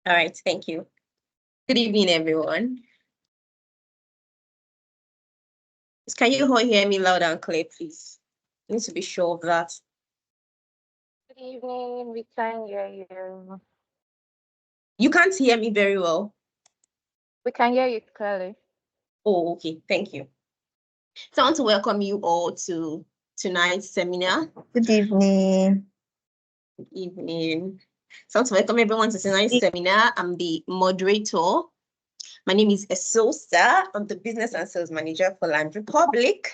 All right, thank you. Good evening, everyone. Can you all hear me loud and clear, please? I need to be sure of that. Good evening. We can hear you. You can't hear me very well. We can hear you clearly. Oh, okay, thank you. So I want to welcome you all to tonight's seminar. Good evening. Good evening. So I want to welcome everyone to tonight's seminar. I'm the moderator. My name is Esosa. I'm the Business and Sales Manager for Land Republic.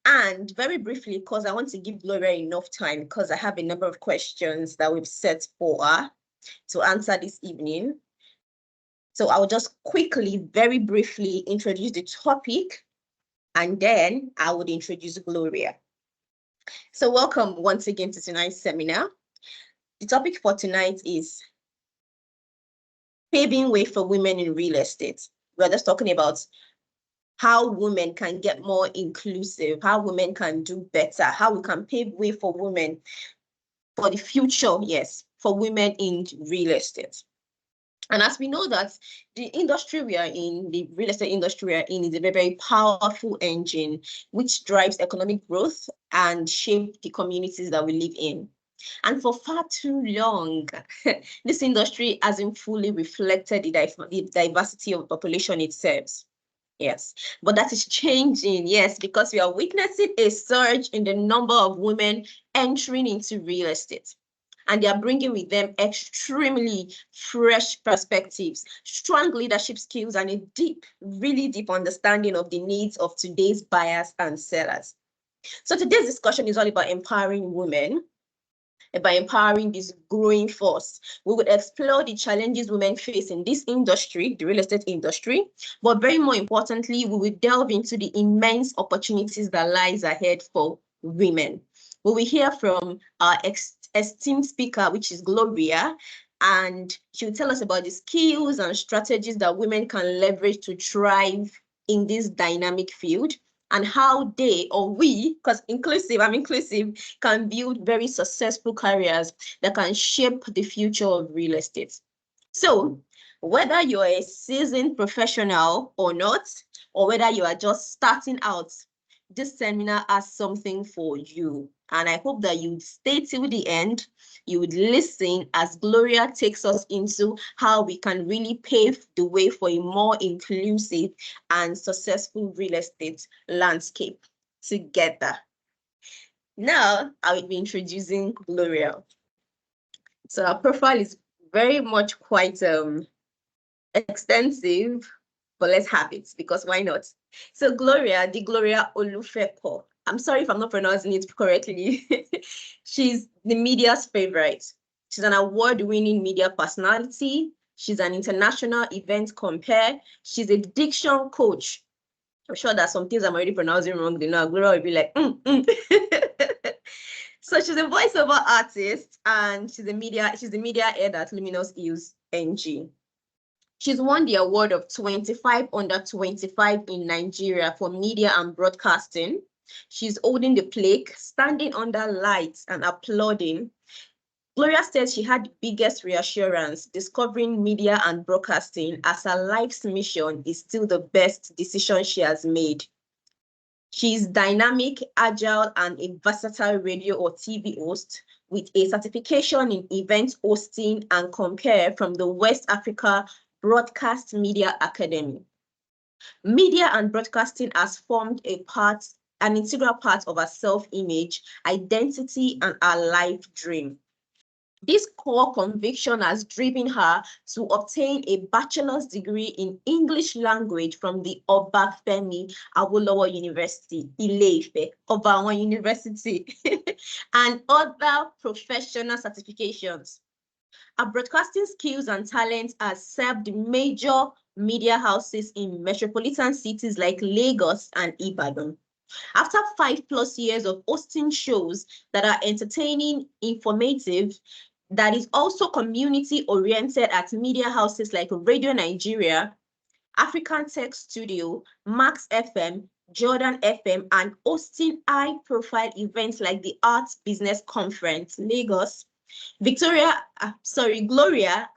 And very briefly, because I want to give Gloria enough time, because I have a number of questions that we've set for her to answer this evening. So I'll just quickly, very briefly introduce the topic, and then I would introduce Gloria. So welcome once again to tonight's seminar. The topic for tonight is paving way for women in real estate. We're just talking about how women can get more inclusive, how women can do better, how we can pave way for women for the future, yes, for women in real estate. And as we know that the industry we are in, the real estate industry we are in, is a very, very powerful engine which drives economic growth and shape the communities that we live in. And for far too long, this industry hasn't fully reflected the diversity of the population it serves. Yes, but that is changing, yes, because we are witnessing a surge in the number of women entering into real estate. And they are bringing with them extremely fresh perspectives, strong leadership skills, and a deep, really deep understanding of the needs of today's buyers and sellers. So today's discussion is all about empowering women, by empowering this growing force. We would explore the challenges women face in this industry, the real estate industry, but very more importantly, we will delve into the immense opportunities that lies ahead for women. We will hear from our esteemed speaker, which is Gloria, and she'll tell us about the skills and strategies that women can leverage to thrive in this dynamic field, and how they or we, because I'm inclusive, can build very successful careers that can shape the future of real estate. So whether you're a seasoned professional or not, or whether you are just starting out, this seminar has something for you. And I hope that you would stay till the end. You would listen as Gloria takes us into how we can really pave the way for a more inclusive and successful real estate landscape together. Now, I will be introducing Gloria. So her profile is very much quite extensive, but let's have it, because why not? So Gloria, the Gloria Olufeko. I'm sorry if I'm not pronouncing it correctly. She's the media's favorite. She's an award-winning media personality. She's an international event compare. She's a diction coach. I'm sure that some things I'm already pronouncing wrong. Gloria will be like, So she's a voiceover artist, and she's the media head at Luminous Hills NG. She's won the award of 25 under 25 in Nigeria for media and broadcasting. She's holding the plaque, standing under lights and applauding. Gloria says she had the biggest reassurance discovering media and broadcasting as her life's mission is still the best decision she has made. She's dynamic, agile, and a versatile radio or TV host with a certification in event hosting and compare from the West Africa Broadcast Media Academy. Media and broadcasting has formed an integral part of her self-image, identity, and her life dream. This core conviction has driven her to obtain a bachelor's degree in English language from the Obafemi Awolowo University, Ile-Ife, Obawan University, and other professional certifications. Her broadcasting skills and talents have served major media houses in metropolitan cities like Lagos and Ibadan. After 5+ years of hosting shows that are entertaining, informative, that is also community-oriented at media houses like Radio Nigeria, African Tech Studio, Max FM, Jordan FM, and hosting high-profile events like the Arts Business Conference, Lagos, Gloria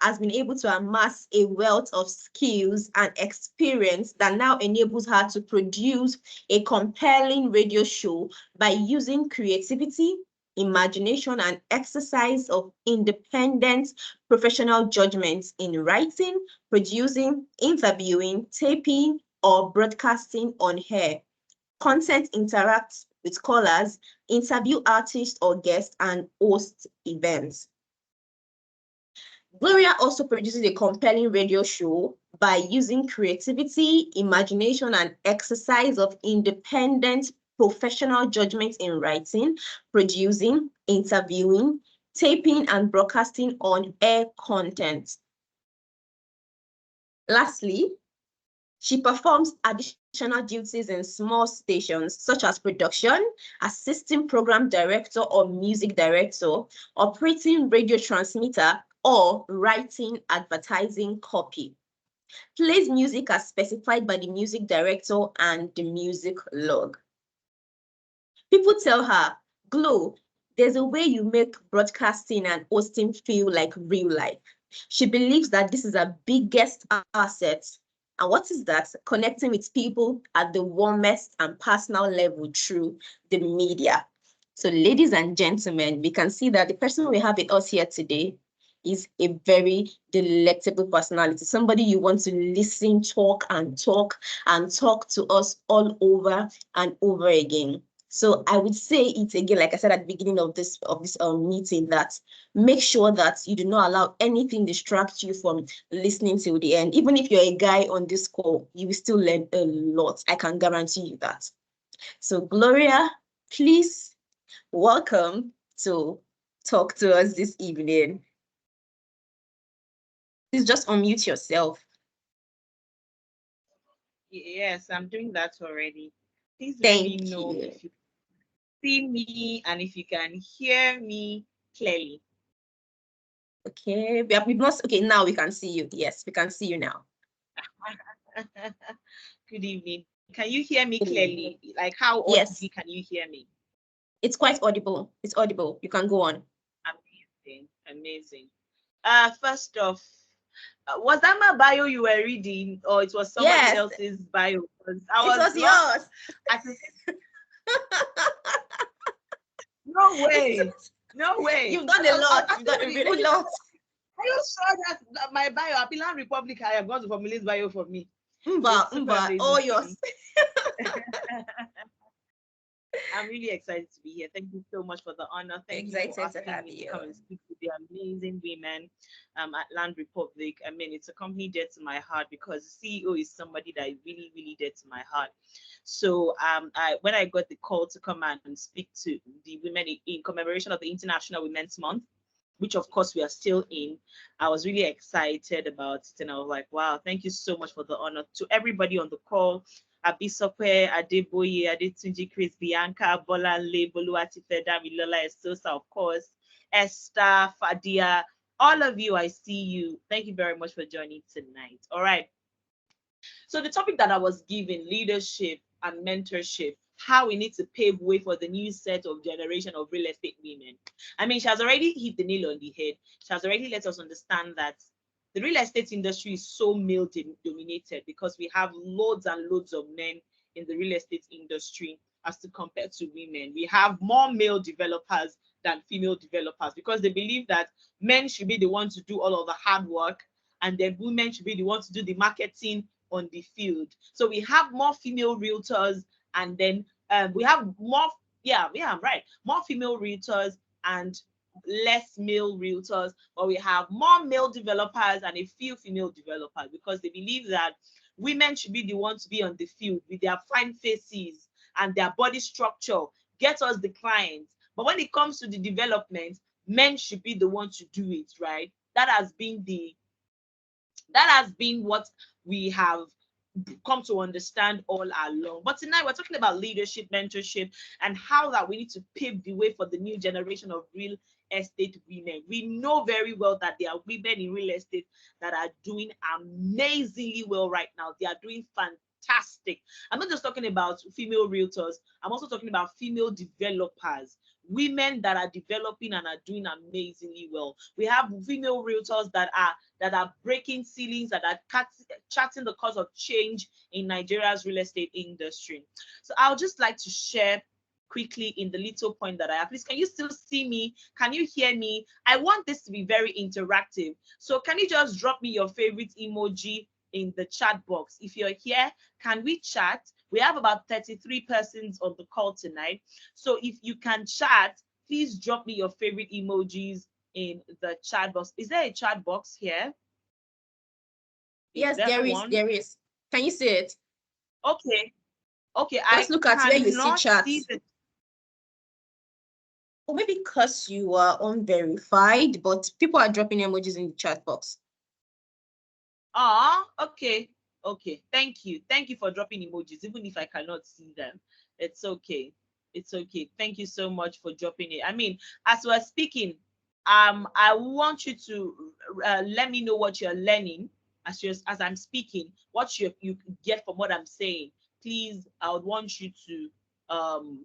has been able to amass a wealth of skills and experience that now enables her to produce a compelling radio show by using creativity, imagination, and exercise of independent professional judgments in writing, producing, interviewing, taping, or broadcasting on air. Content interacts with callers, interview artists or guests, and host events. Gloria also produces a compelling radio show by using creativity, imagination, and exercise of independent professional judgment in writing, producing, interviewing, taping, and broadcasting on air content. Lastly, she performs additional duties in small stations such as production, assisting program director or music director, operating radio transmitter, or writing advertising copy. Plays music as specified by the music director and the music log. People tell her, Glo, there's a way you make broadcasting and hosting feel like real life. She believes that this is her biggest asset. And what is that? Connecting with people at the warmest and personal level through the media. So, ladies and gentlemen, we can see that the person we have with us here today is a very delectable personality, somebody you want to listen, talk to us all over and over again. So I would say it again, like I said at the beginning of this meeting, that make sure that you do not allow anything distract you from listening till the end. Even if you're a guy on this call, you will still learn a lot. I can guarantee you that. So Gloria, please welcome to talk to us this evening. Please just unmute yourself. Yes, I'm doing that already. Please let me know if you see me and if you can hear me clearly. Okay, we've not. Okay, now we can see you. Yes, we can see you now. Good evening. Can you hear me clearly? Like how audibly can you hear me? It's quite audible. It's audible. You can go on. Amazing. First off, was that my bio you were reading, or it was somebody else's bio? It was yours. No way. No way. You've done a lot. You've done a really lot. Are you sure that my bio, Apilan Republic, I have gone to formulate bio for me? All yours. I'm really excited to be here. Thank you so much for the honor. Thank you for asking me to come and speak to the amazing women at Land Republic. I mean, it's a company dear to my heart because the CEO is somebody that is really, really dear to my heart. So when I got the call to come and speak to the women in commemoration of the International Women's Month, which of course we are still in, I was really excited about it. And I was like, wow, thank you so much for the honor. To everybody on the call, Abisope, Adeboye, Adetunji, Chris, Bianca, Bolanle, Boluwatifeda, Milola, Esosa, of course, Esther, Fadia, all of you, I see you. Thank you very much for joining tonight. All right. So the topic that I was given, leadership and mentorship, how we need to pave way for the new set of generation of real estate women. I mean, she has already hit the nail on the head. She has already let us understand that the real estate industry is so male dominated because we have loads and loads of men in the real estate industry as to compare to women. We have more male developers than female developers because they believe that men should be the ones to do all of the hard work and then women should be the ones to do the marketing on the field. So we have more female realtors and then we have more female realtors and less male realtors, but we have more male developers and a few female developers because they believe that women should be the ones to be on the field with their fine faces and their body structure, get us the clients. But when it comes to the development, men should be the ones to do it, right? That has been what we have come to understand all along. But tonight we're talking about leadership, mentorship, and how that we need to pave the way for the new generation of real estate women. We know very well that there are women in real estate that are doing amazingly well right now. They are doing fantastic. I'm not just talking about female realtors. I'm also talking about female developers. women that are developing and are doing amazingly well. We have female realtors that are breaking ceilings, that are charting the course of change in Nigeria's real estate industry. So I'll just like to share quickly in the little point that I have. Please, can you still see me? Can you hear me? I want this to be very interactive. So can you just drop me your favorite emoji in the chat box? If you're here, can we chat? We have about 33 persons on the call tonight. So if you can chat, please drop me your favorite emojis in the chat box. Is there a chat box here? Yes, there is. There is. Can you see it? Okay. Okay. Just look at where you see chat. Or maybe because you are unverified, but people are dropping emojis in the chat box. Okay. Okay. Thank you. Thank you for dropping emojis, even if I cannot see them. It's okay. It's okay. Thank you so much for dropping it. I mean, as we're speaking, I want you to let me know what you're learning as I'm speaking, what you get from what I'm saying. Please, I would want you to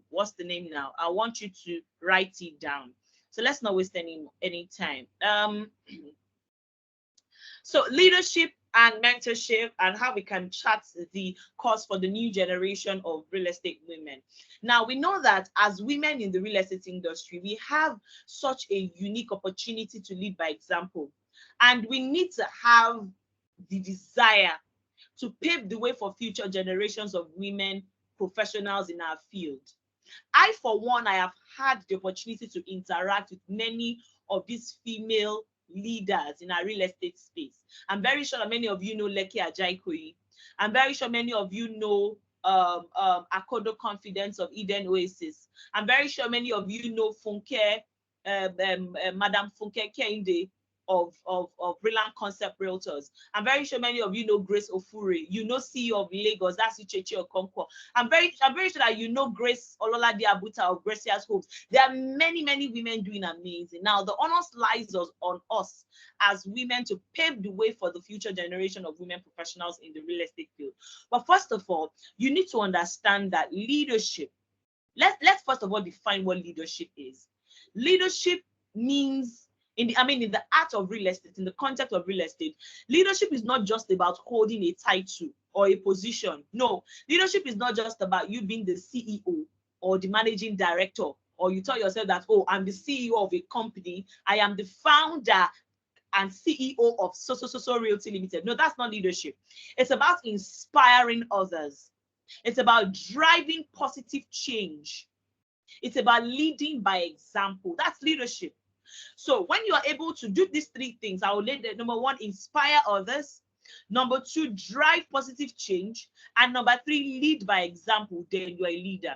what's the name now? I want you to write it down. So let's not waste any time. So leadership and mentorship, and how we can chart the course for the new generation of real estate women. Now, we know that as women in the real estate industry, we have such a unique opportunity to lead by example. And we need to have the desire to pave the way for future generations of women professionals in our field. I, for one, I have had the opportunity to interact with many of these female leaders in our real estate space. I'm very sure that many of you know Leki Ajaikoyi. I'm very sure many of you know Akodo Confidence of Eden Oasis. I'm very sure many of you know Funke, Madam Funke Kehinde of Brilliant Concept Realtors. I'm very sure many of you know Grace Ofure. You know CEO of Lagos, that's Uchechi Okonkwo. I'm very sure that you know Grace Ololade Abuta of Gracia's Homes. There are many women doing amazing. Now, the onus lies on us as women to pave the way for the future generation of women professionals in the real estate field. But first of all, you need to understand that leadership. Let's first of all define what leadership is. Leadership means in the art of real estate, in the context of real estate, leadership is not just about holding a title or a position. No, leadership is not just about you being the CEO or the managing director, or you tell yourself that, oh, I'm the CEO of a company, I am the founder and CEO of so Realty Limited. No, that's not leadership. It's about inspiring others. It's about driving positive change. It's about leading by example. That's leadership. So when you are able to do these three things, I will let number one, inspire others. Number two, drive positive change. And number three, lead by example, then you're a leader.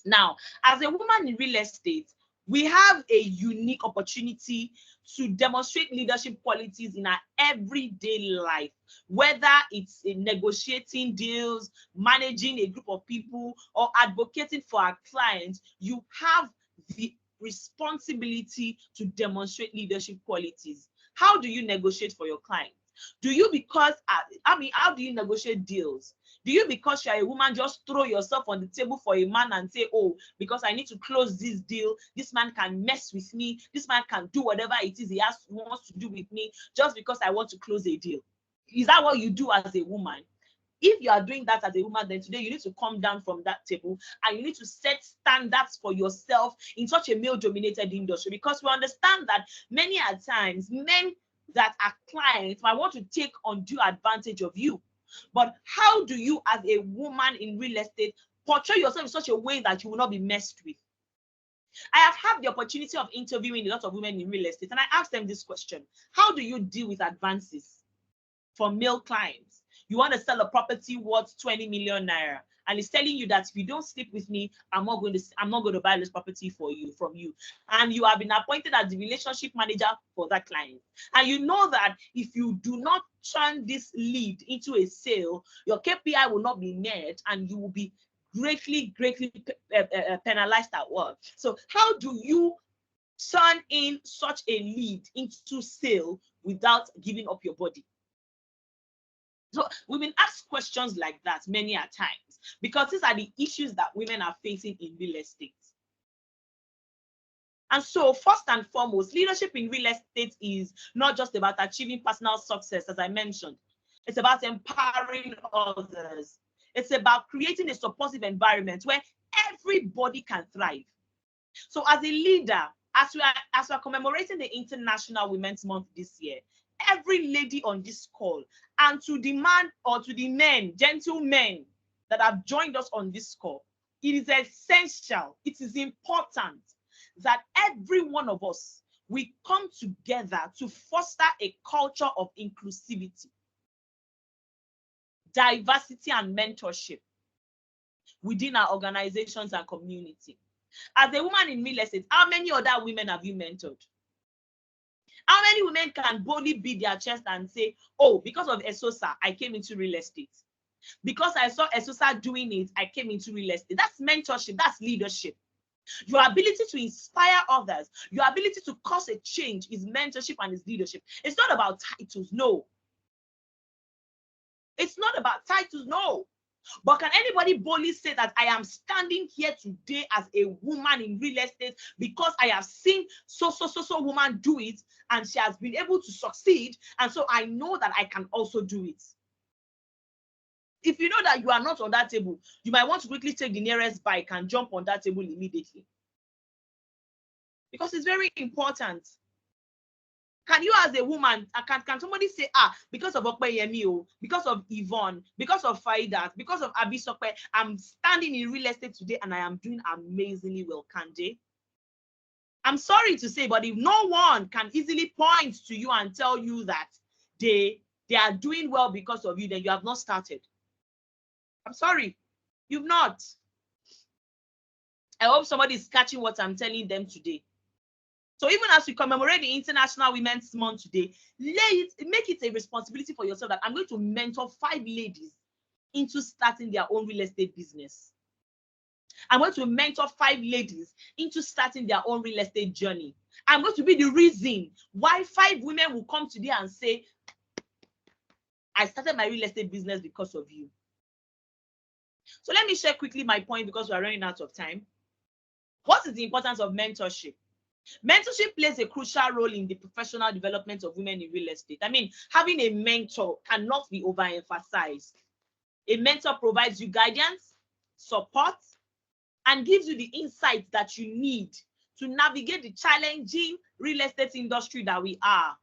Now, as a woman in real estate, we have a unique opportunity to demonstrate leadership qualities in our everyday life, whether it's in negotiating deals, managing a group of people, or advocating for our clients. You have the responsibility to demonstrate leadership qualities. How do you negotiate for your clients? Do you, because, how do you negotiate deals? Do you, because you're a woman, just throw yourself on the table for a man and say, oh, because I need to close this deal, this man can mess with me, this man can do whatever it is he wants to do with me just because I want to close a deal? Is that what you do as a woman? If you are doing that as a woman, then today you need to come down from that table and you need to set standards for yourself in such a male-dominated industry, because we understand that many a times men that are clients might want to take undue advantage of you. But how do you, as a woman in real estate, portray yourself in such a way that you will not be messed with? I have had the opportunity of interviewing a lot of women in real estate, and I asked them this question: how do you deal with advances from male clients? You want to sell a property worth 20 million naira, and it's telling you that if you don't sleep with me, I'm not going to buy this property from you. And you have been appointed as the relationship manager for that client. And you know that if you do not turn this lead into a sale, your KPI will not be met and you will be greatly penalized at work. So how do you turn in such a lead into sale without giving up your body? So we've been asked questions like that many a times, because these are the issues that women are facing in real estate. And so, first and foremost, leadership in real estate is not just about achieving personal success, as I mentioned. It's about empowering others. It's about creating a supportive environment where everybody can thrive. So as a leader, as we are commemorating the International Women's Month this year, every lady on this call, and to the man or to the men, gentlemen that have joined us on this call, it is essential, it is important that every one of us, we come together to foster a culture of inclusivity, diversity, and mentorship within our organizations and community. As a woman in real estate, how many other women have you mentored? How many women can boldly beat their chest and say, oh, because of Esosa, I came into real estate. Because I saw Esosa doing it, I came into real estate. That's mentorship, that's leadership. Your ability to inspire others, your ability to cause a change is mentorship and is leadership. It's not about titles, no. It's not about titles, no. But can anybody boldly say that I am standing here today as a woman in real estate because I have seen so woman do it and she has been able to succeed, and so I know that I can also do it? If you know that you are not on that table, you might want to quickly take the nearest bike and jump on that table immediately, because it's very important. Can you, as a woman, can somebody say, because of Okpeyemi, because of Yvonne, because of Faidat, because of Abisokpe, I'm standing in real estate today and I am doing amazingly well? Can they? I'm sorry to say, but if no one can easily point to you and tell you that they are doing well because of you, then you have not started. I'm sorry, you've not. I hope somebody is catching what I'm telling them today. So even as we commemorate the International Women's Month today, make it a responsibility for yourself that I'm going to mentor 5 ladies into starting their own real estate business. I'm going to mentor 5 ladies into starting their own real estate journey. I'm going to be the reason why 5 women will come today and say, I started my real estate business because of you. So let me share quickly my point because we are running out of time. What is the importance of mentorship? Mentorship plays a crucial role in the professional development of women in real estate. I mean, having a mentor cannot be overemphasized. A mentor provides you guidance, support, and gives you the insights that you need to navigate the challenging real estate industry that we are.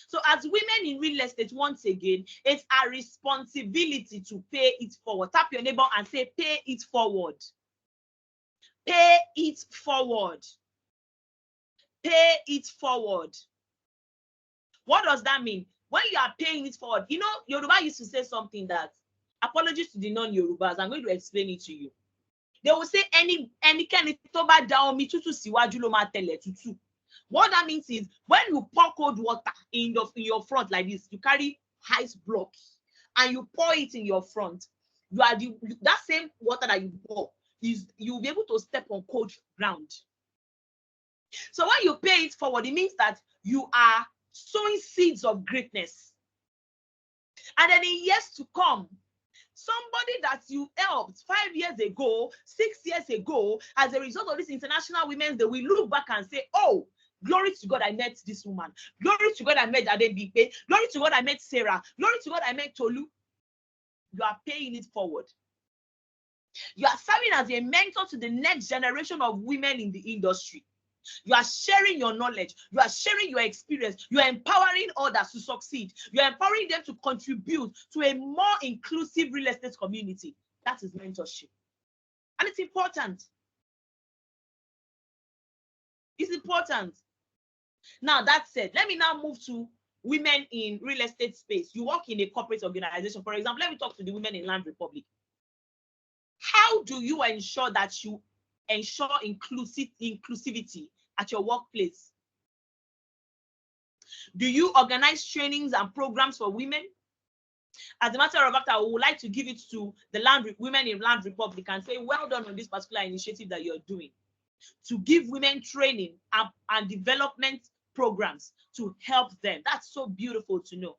So as women in real estate, once again, it's our responsibility to pay it forward. Tap your neighbor and say, pay it forward. Pay it forward. Pay it forward. What does that mean? When you are paying it forward, you know, Yoruba used to say something that, apologies to the non-Yorubas, I'm going to explain it to you. They will say, what that means is, when you pour cold water in your front like this, you carry ice blocks and you pour it in your front. That same water that you pour, you'll be able to step on cold ground. So when you pay it forward, it means that you are sowing seeds of greatness. And then in years to come, somebody that you helped 5 years ago, 6 years ago, as a result of this International Women's Day, we look back and say, oh, glory to God, I met this woman. Glory to God, I met Adebipe. Glory to God, I met Sarah. Glory to God, I met Tolu. You are paying it forward. You are serving as a mentor to the next generation of women in the industry. You are sharing your knowledge. You are sharing your experience. You are empowering others to succeed. You are empowering them to contribute to a more inclusive real estate community. That is mentorship. And it's important. It's important. Now, that said, let me now move to women in real estate space. You work in a corporate organization. For example, let me talk to the women in Land Republic. How do you ensure that you ensure inclusivity at your workplace? Do you organize trainings and programs for women? As a matter of fact, I would like to give it to the women in Land Republic and say, well done on this particular initiative that you're doing, to give women training and development programs to help them. That's so beautiful to know.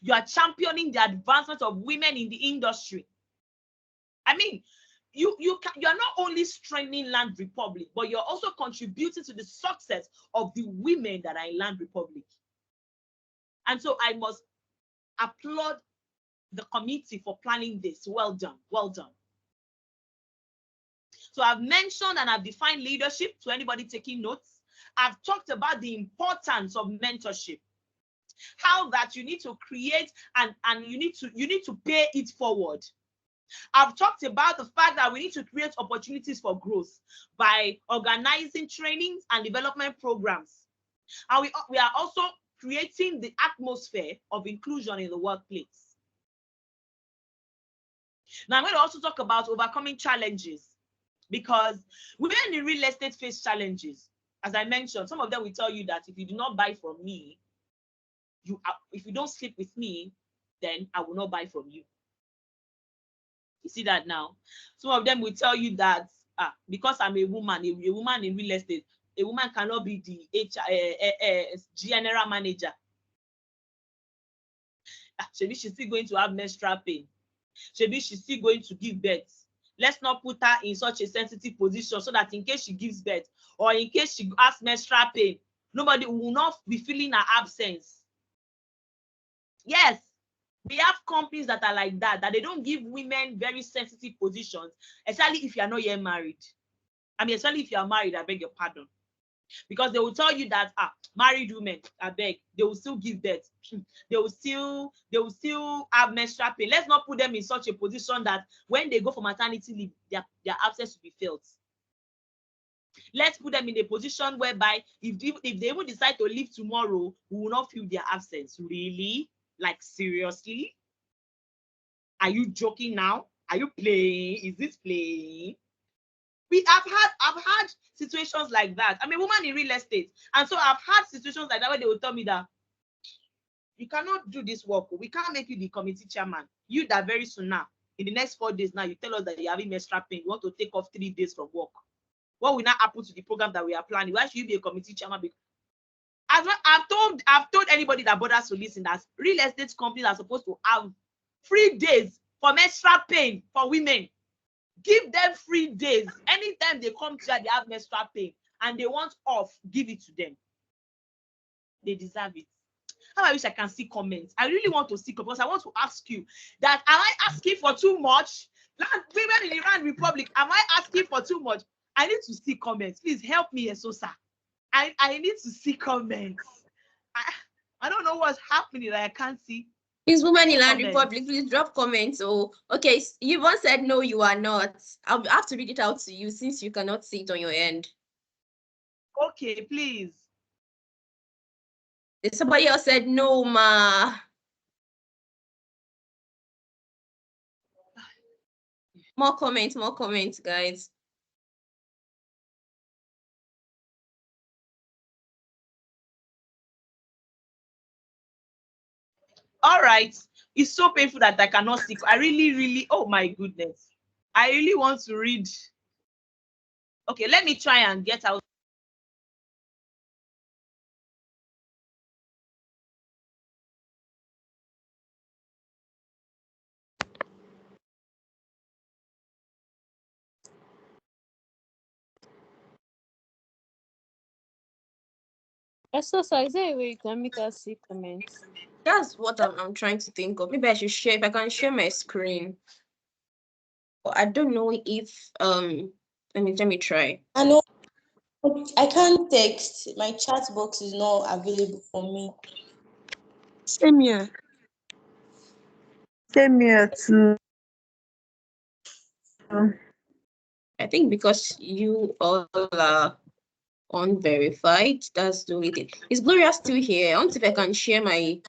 You are championing the advancement of women in the industry. I mean, you're not only strengthening Land Republic, but you're also contributing to the success of the women that are in Land Republic. And so I must applaud the committee for planning this. Well done, well done. So I've mentioned and I've defined leadership to anybody taking notes. I've talked about the importance of mentorship, how that you need to create and you need to pay it forward. I've talked about the fact that we need to create opportunities for growth by organizing trainings and development programs. And we are also creating the atmosphere of inclusion in the workplace. Now, I'm going to also talk about overcoming challenges, because women in real estate face challenges. As I mentioned, some of them will tell you that if you do not buy from me, if you don't sleep with me, then I will not buy from you. You see that now? Some of them will tell you that because I'm a woman in real estate, a woman cannot be the general manager. Maybe she's still going to have menstrual pain. Maybe she's still going to give birth. Let's not put her in such a sensitive position so that in case she gives birth or in case she has menstrual pain, nobody will not be feeling her absence. Yes, we have companies that are like that they don't give women very sensitive positions, especially if you are not yet married. I mean, especially if you are married, I beg your pardon. Because they will tell you that married women, I beg, they will still give birth. They will still have menstrual pain. Let's not put them in such a position that when they go for maternity leave, their absence will be felt. Let's put them in a position whereby if they even decide to leave tomorrow, we will not feel their absence. Really? Like, seriously? Are you joking now? Are you playing? Is this playing? I've had situations like that. I'm a woman in real estate, and so I've had situations like that where they will tell me that you cannot do this work. We can't make you the committee chairman. You that very soon now, in the next 4 days now, you tell us that you're having menstrual pain. You want to take off 3 days from work. What will not happen to the program that we are planning? Why should you be a committee chairman? I've told anybody that bothers to listen that real estate companies are supposed to have 3 days for menstrual pain for women. Give them 3 days. Anytime they come to you, they have menstrual pain and they want off, give it to them. They deserve it. How I wish I can see comments. I really want to see comments. I want to ask you that, am I asking for too much? Women in Iran Republic, am I asking for too much? I need to see comments. Please help me, Esosa. I need to see comments. I don't know what's happening that I can't see. Is woman in Land Republic, please drop comments. Oh, okay. You once said no, you are not. I'll have to read it out to you since you cannot see it on your end. Okay, please. Somebody else said no, ma. More comments, guys. All right. It's so painful that I cannot see. I really, oh my goodness. I really want to read. Okay, let me try and get out. Esosa, is there a way you can make us see comments? That's what I'm trying to think of. Maybe I should share, if I can share my screen. But I don't know if let me try. I know I can't text. My chat box is not available for me. Same here. Same here too. I think because you all are unverified, that's the only thing. Is Gloria still here? I want to see if I can share my,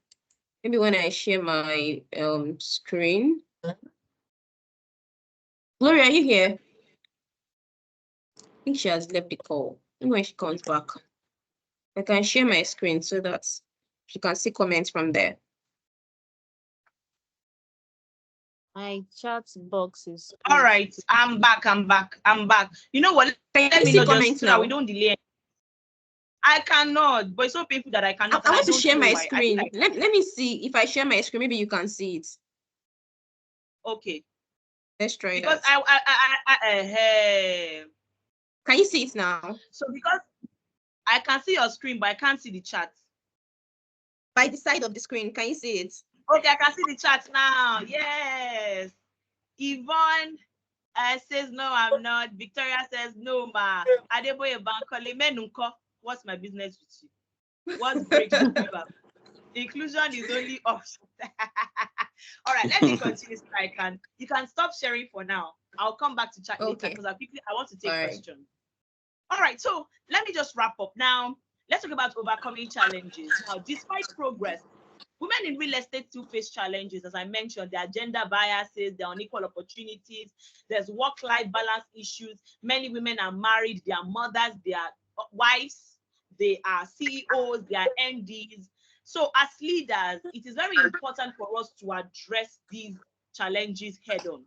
maybe when I share my screen. Gloria, are you here? I think she has left the call. Maybe when she comes back, I can share my screen so that she can see comments from there. My chat box is all right. I'm back. You know what? Let me know just so that we don't delay. I cannot, but it's so painful that I cannot. I want to share my screen. Let me see if I share my screen, maybe you can see it. Okay. Let's try because that. Can you see it now? So because I can see your screen, but I can't see the chat. By the side of the screen, can you see it? Okay, I can see the chat now. Yes. Yvonne says, no, I'm not. Victoria says, no, ma. Adeboye Bankole Menunko. What's my business with you? What's break you about? Inclusion is only option. All right, let me continue so you can stop sharing for now. I'll come back to chat later because I want to take questions. All right, so let me just wrap up now. Let's talk about overcoming challenges. Now, despite progress, women in real estate still face challenges. As I mentioned, there are gender biases, there are unequal opportunities, there's work-life balance issues. Many women are married, they are mothers, they are wives, they are CEOs, they are MDs. So as leaders, it is very important for us to address these challenges head-on.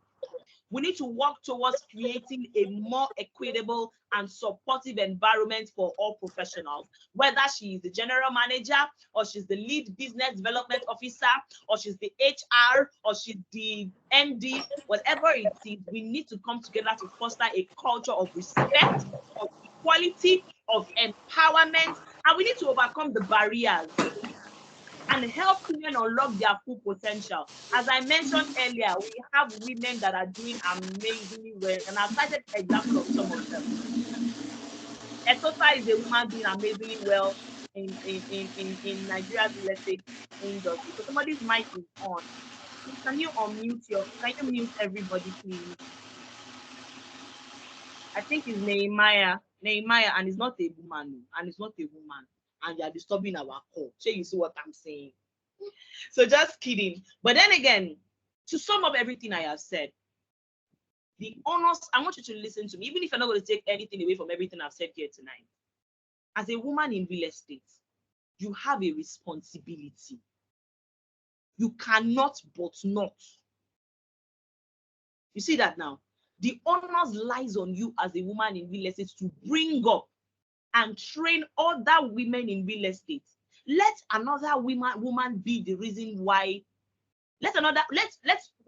We need to work towards creating a more equitable and supportive environment for all professionals, whether she is the general manager or she's the lead business development officer or she's the HR or she's the MD, whatever it is, we need to come together to foster a culture of respect, of equality, of empowerment, and we need to overcome the barriers and help women unlock their full potential. As I mentioned earlier, we have women that are doing amazingly well, and I've cited example of some of them. Esosa is a woman doing amazingly well in Nigeria's real estate industry. So somebody's mic is on. Can you mute everybody, please? I think it's Nehemiah, and it's not a woman, and you are disturbing our call. So you see what I'm saying? So just kidding. But then again, to sum up everything I have said, the honors, I want you to listen to me, even if you're not going to take anything away from everything I've said here tonight. As a woman in real estate, you have a responsibility. You cannot but not. You see that now? The honors lies on you as a woman in real estate to bring up and train other women in real estate. Let another woman be the reason why. Let's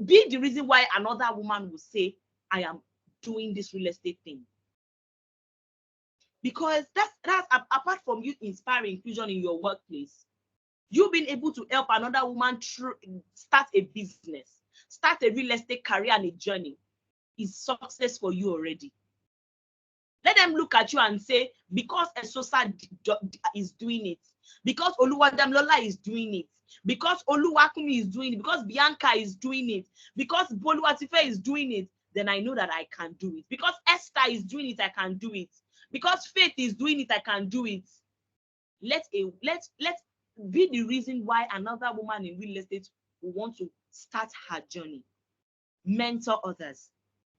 be the reason why another woman will say, I am doing this real estate thing. Because that's apart from you inspiring inclusion in your workplace, you've been able to help another woman start a business, start a real estate career and a journey is success for you already. Let them look at you and say, because Esosa is doing it, because Oluwadamlola is doing it, because Oluwakumi is doing it, because Bianca is doing it, because Boluwatife is doing it, then I know that I can do it. Because Esther is doing it, I can do it. Because Faith is doing it, I can do it. Let's be the reason why another woman in real estate will want to start her journey. Mentor others.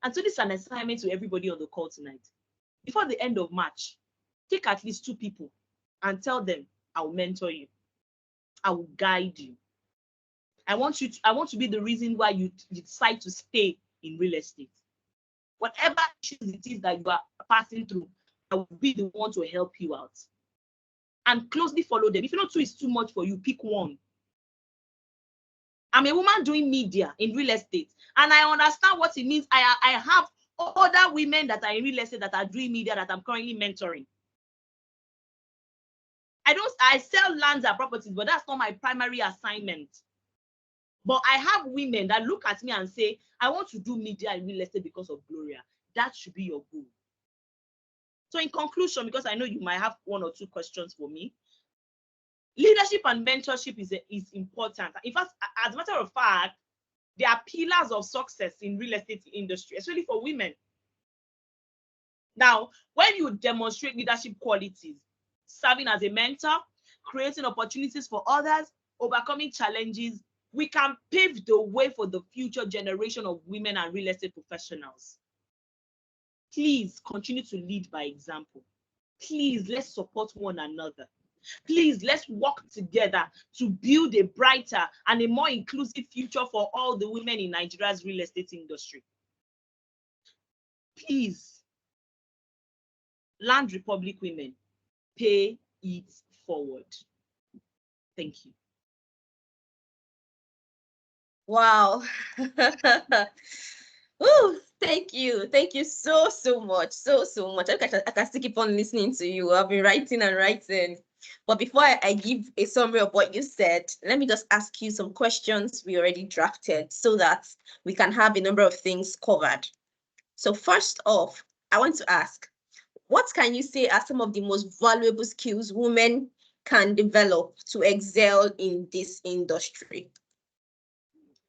And so this is an assignment to everybody on the call tonight. Before the end of March, take at least 2 people and tell them, I will mentor you. I will guide you. I want to be the reason why you decide to stay in real estate. Whatever issues it is that you are passing through, I will be the one to help you out. And closely follow them. If you know 2 is too much for you, pick one. I'm a woman doing media in real estate, and I understand what it means. I have other women that are in real estate that are doing media that I'm currently mentoring. I sell lands and properties, but that's not my primary assignment. But I have women that look at me and say, I want to do media in real estate because of Gloria. That should be your goal. So in conclusion, because I know you might have 1 or 2 questions for me, leadership and mentorship is important. In fact, as a matter of fact, they are pillars of success in real estate industry, especially for women. Now, when you demonstrate leadership qualities, serving as a mentor, creating opportunities for others, overcoming challenges, we can pave the way for the future generation of women and real estate professionals. Please continue to lead by example. Please, let's support one another. Please, let's work together to build a brighter and a more inclusive future for all the women in Nigeria's real estate industry. Please, Land Republic women, pay it forward. Thank you. Wow. Oh, thank you. Thank you so much. So much. I can still keep on listening to you. I've been writing and writing. But before I give a summary of what you said, let me just ask you some questions we already drafted so that we can have a number of things covered. So first off, I want to ask, what can you say are some of the most valuable skills women can develop to excel in this industry?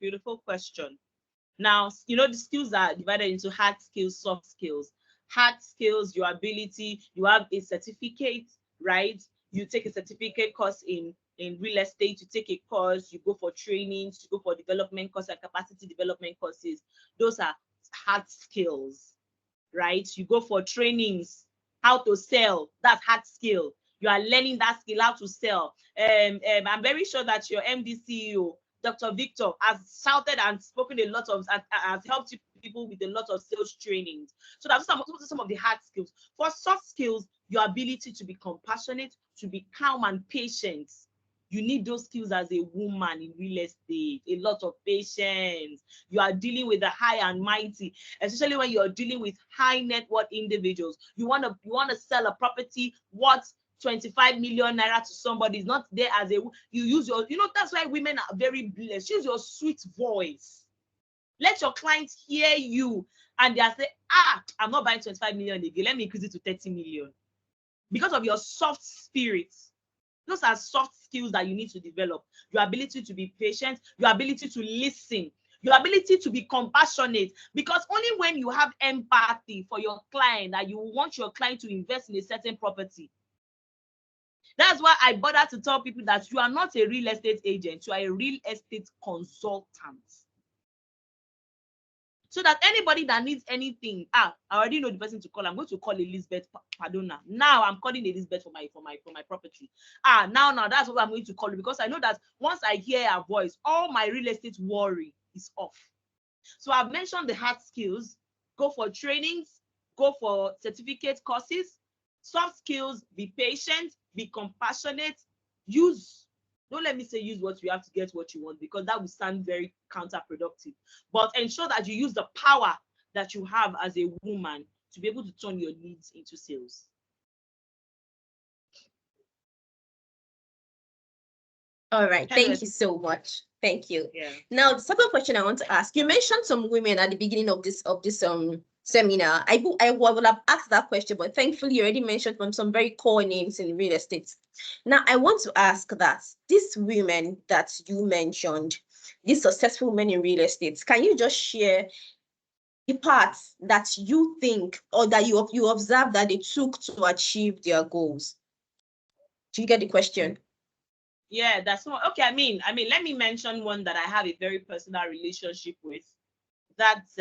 Beautiful question. Now, you know, the skills are divided into hard skills, soft skills. Hard skills, your ability, you have a certificate, right? You take a certificate course in real estate, you take a course, you go for trainings, you go for development courses and capacity development courses. Those are hard skills, right? You go for trainings, how to sell, that's hard skill. You are learning that skill, how to sell. I'm very sure that your MD CEO, Dr. Victor, has shouted and spoken a lot of, has helped people with a lot of sales trainings. So that's some of the hard skills. For soft skills, your ability to be compassionate, to be calm and patient. You need those skills as a woman in real estate, a lot of patience. You are dealing with the high and mighty, especially when you're dealing with high net worth individuals. You want to sell a property worth 25 million naira to somebody. Is not there as a, you use your, you know, that's why women are very blessed. Use your sweet voice. Let your clients hear you and they are say, I'm not buying 25 million again. Let me increase it to 30 million. Because of your soft spirit. Those are soft skills that you need to develop. Your ability to be patient, your ability to listen, your ability to be compassionate. Because only when you have empathy for your client that you want your client to invest in a certain property. That's why I bother to tell people that you are not a real estate agent, you are a real estate consultant. So that anybody that needs anything, I already know the person to call. I'm going to call Elizabeth Padona. Now I'm calling Elizabeth for my property. Now that's what I'm going to call you, because I know that once I hear her voice, all my real estate worry is off. So I've mentioned the hard skills. Go for trainings, go for certificate courses. Soft skills, be patient, be compassionate, don't let me say use what you have to get what you want, because that will sound very counterproductive. But ensure that you use the power that you have as a woman to be able to turn your needs into sales. All right. Thank you so much. Thank you. Yeah. Now, the second question I want to ask, you mentioned some women at the beginning of this seminar. I would have asked that question, but thankfully you already mentioned some very core names in real estate. Now, I want to ask that these women that you mentioned, these successful women in real estate, can you just share the parts that you think or that you observe that they took to achieve their goals? Do you get the question? Yeah, that's one. Okay, I mean, let me mention one that I have a very personal relationship with. That's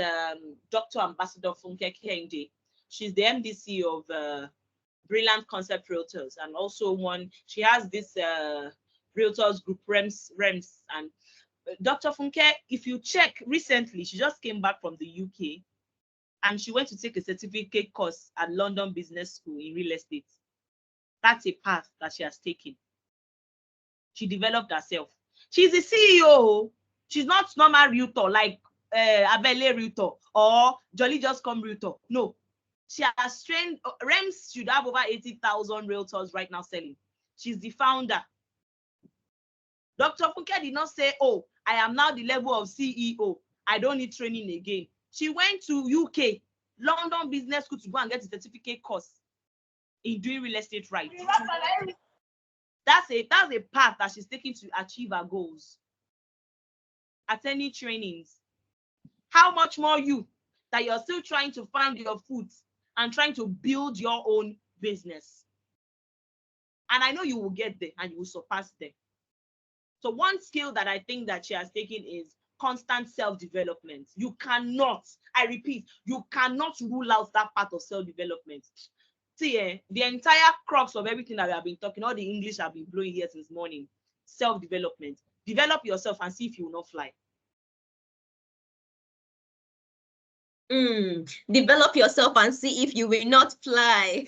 Dr. Ambassador Funke Kende. She's the MDC of Brilliant Concept Realtors, and also she has this Realtors group, REMS, and Dr. Funke, if you check recently, she just came back from the UK and she went to take a certificate course at London Business School in real estate. That's a path that she has taken. She developed herself. She's the CEO. She's not normal realtor like Abele realtor or Jolly Just Come realtor. No. She has trained, REMS should have over 80,000 realtors right now selling. She's the founder. Dr. Funke did not say, oh, I am now the level of CEO. I don't need training again. She went to UK, London Business School, to go and get a certificate course in doing real estate right. That's a path that she's taking to achieve her goals. Attending trainings. How much more you that you're still trying to find your foot and trying to build your own business. And I know you will get there and you will surpass them. So one skill that I think that she has taken is constant self-development. You cannot, I repeat, you cannot rule out that part of self-development. See, the entire crux of everything that we have been talking, all the English I've been blowing here since morning, self-development. Develop yourself and see if you will not fly. Develop yourself and see if you will not fly.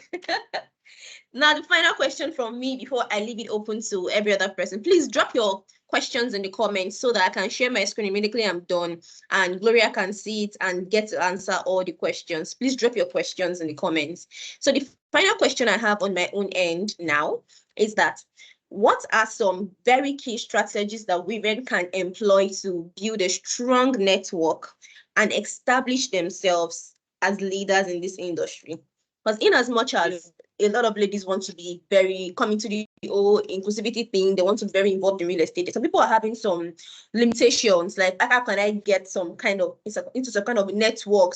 Now, the final question from me before I leave it open to every other person. Please drop your questions in the comments so that I can share my screen immediately I'm done and Gloria can see it and get to answer all the questions. Please drop your questions in the comments. So the final question I have on my own end now is that what are some very key strategies that women can employ to build a strong network and establish themselves as leaders in this industry? Because in as much as a lot of ladies want to be very coming to the whole inclusivity thing, they want to be very involved in real estate. Some people are having some limitations, like how can I get some kind of into some kind of network,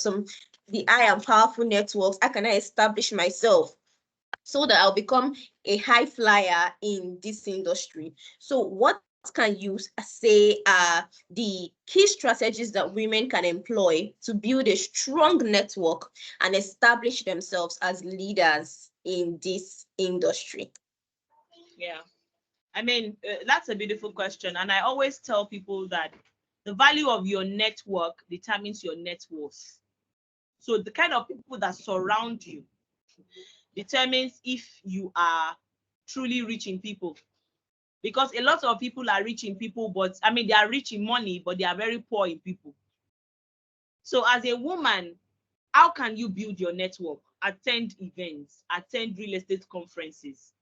the I am powerful networks, how can I establish myself so that I'll become a high flyer in this industry? So what can you say are the key strategies that women can employ to build a strong network and establish themselves as leaders in this industry? Yeah, I mean, that's a beautiful question. And I always tell people that the value of your network determines your net worth. So the kind of people that surround you determines if you are truly reaching people. Because a lot of people are rich in people, but I mean, they are rich in money, but they are very poor in people. So as a woman, how can you build your network? Attend events, attend real estate conferences.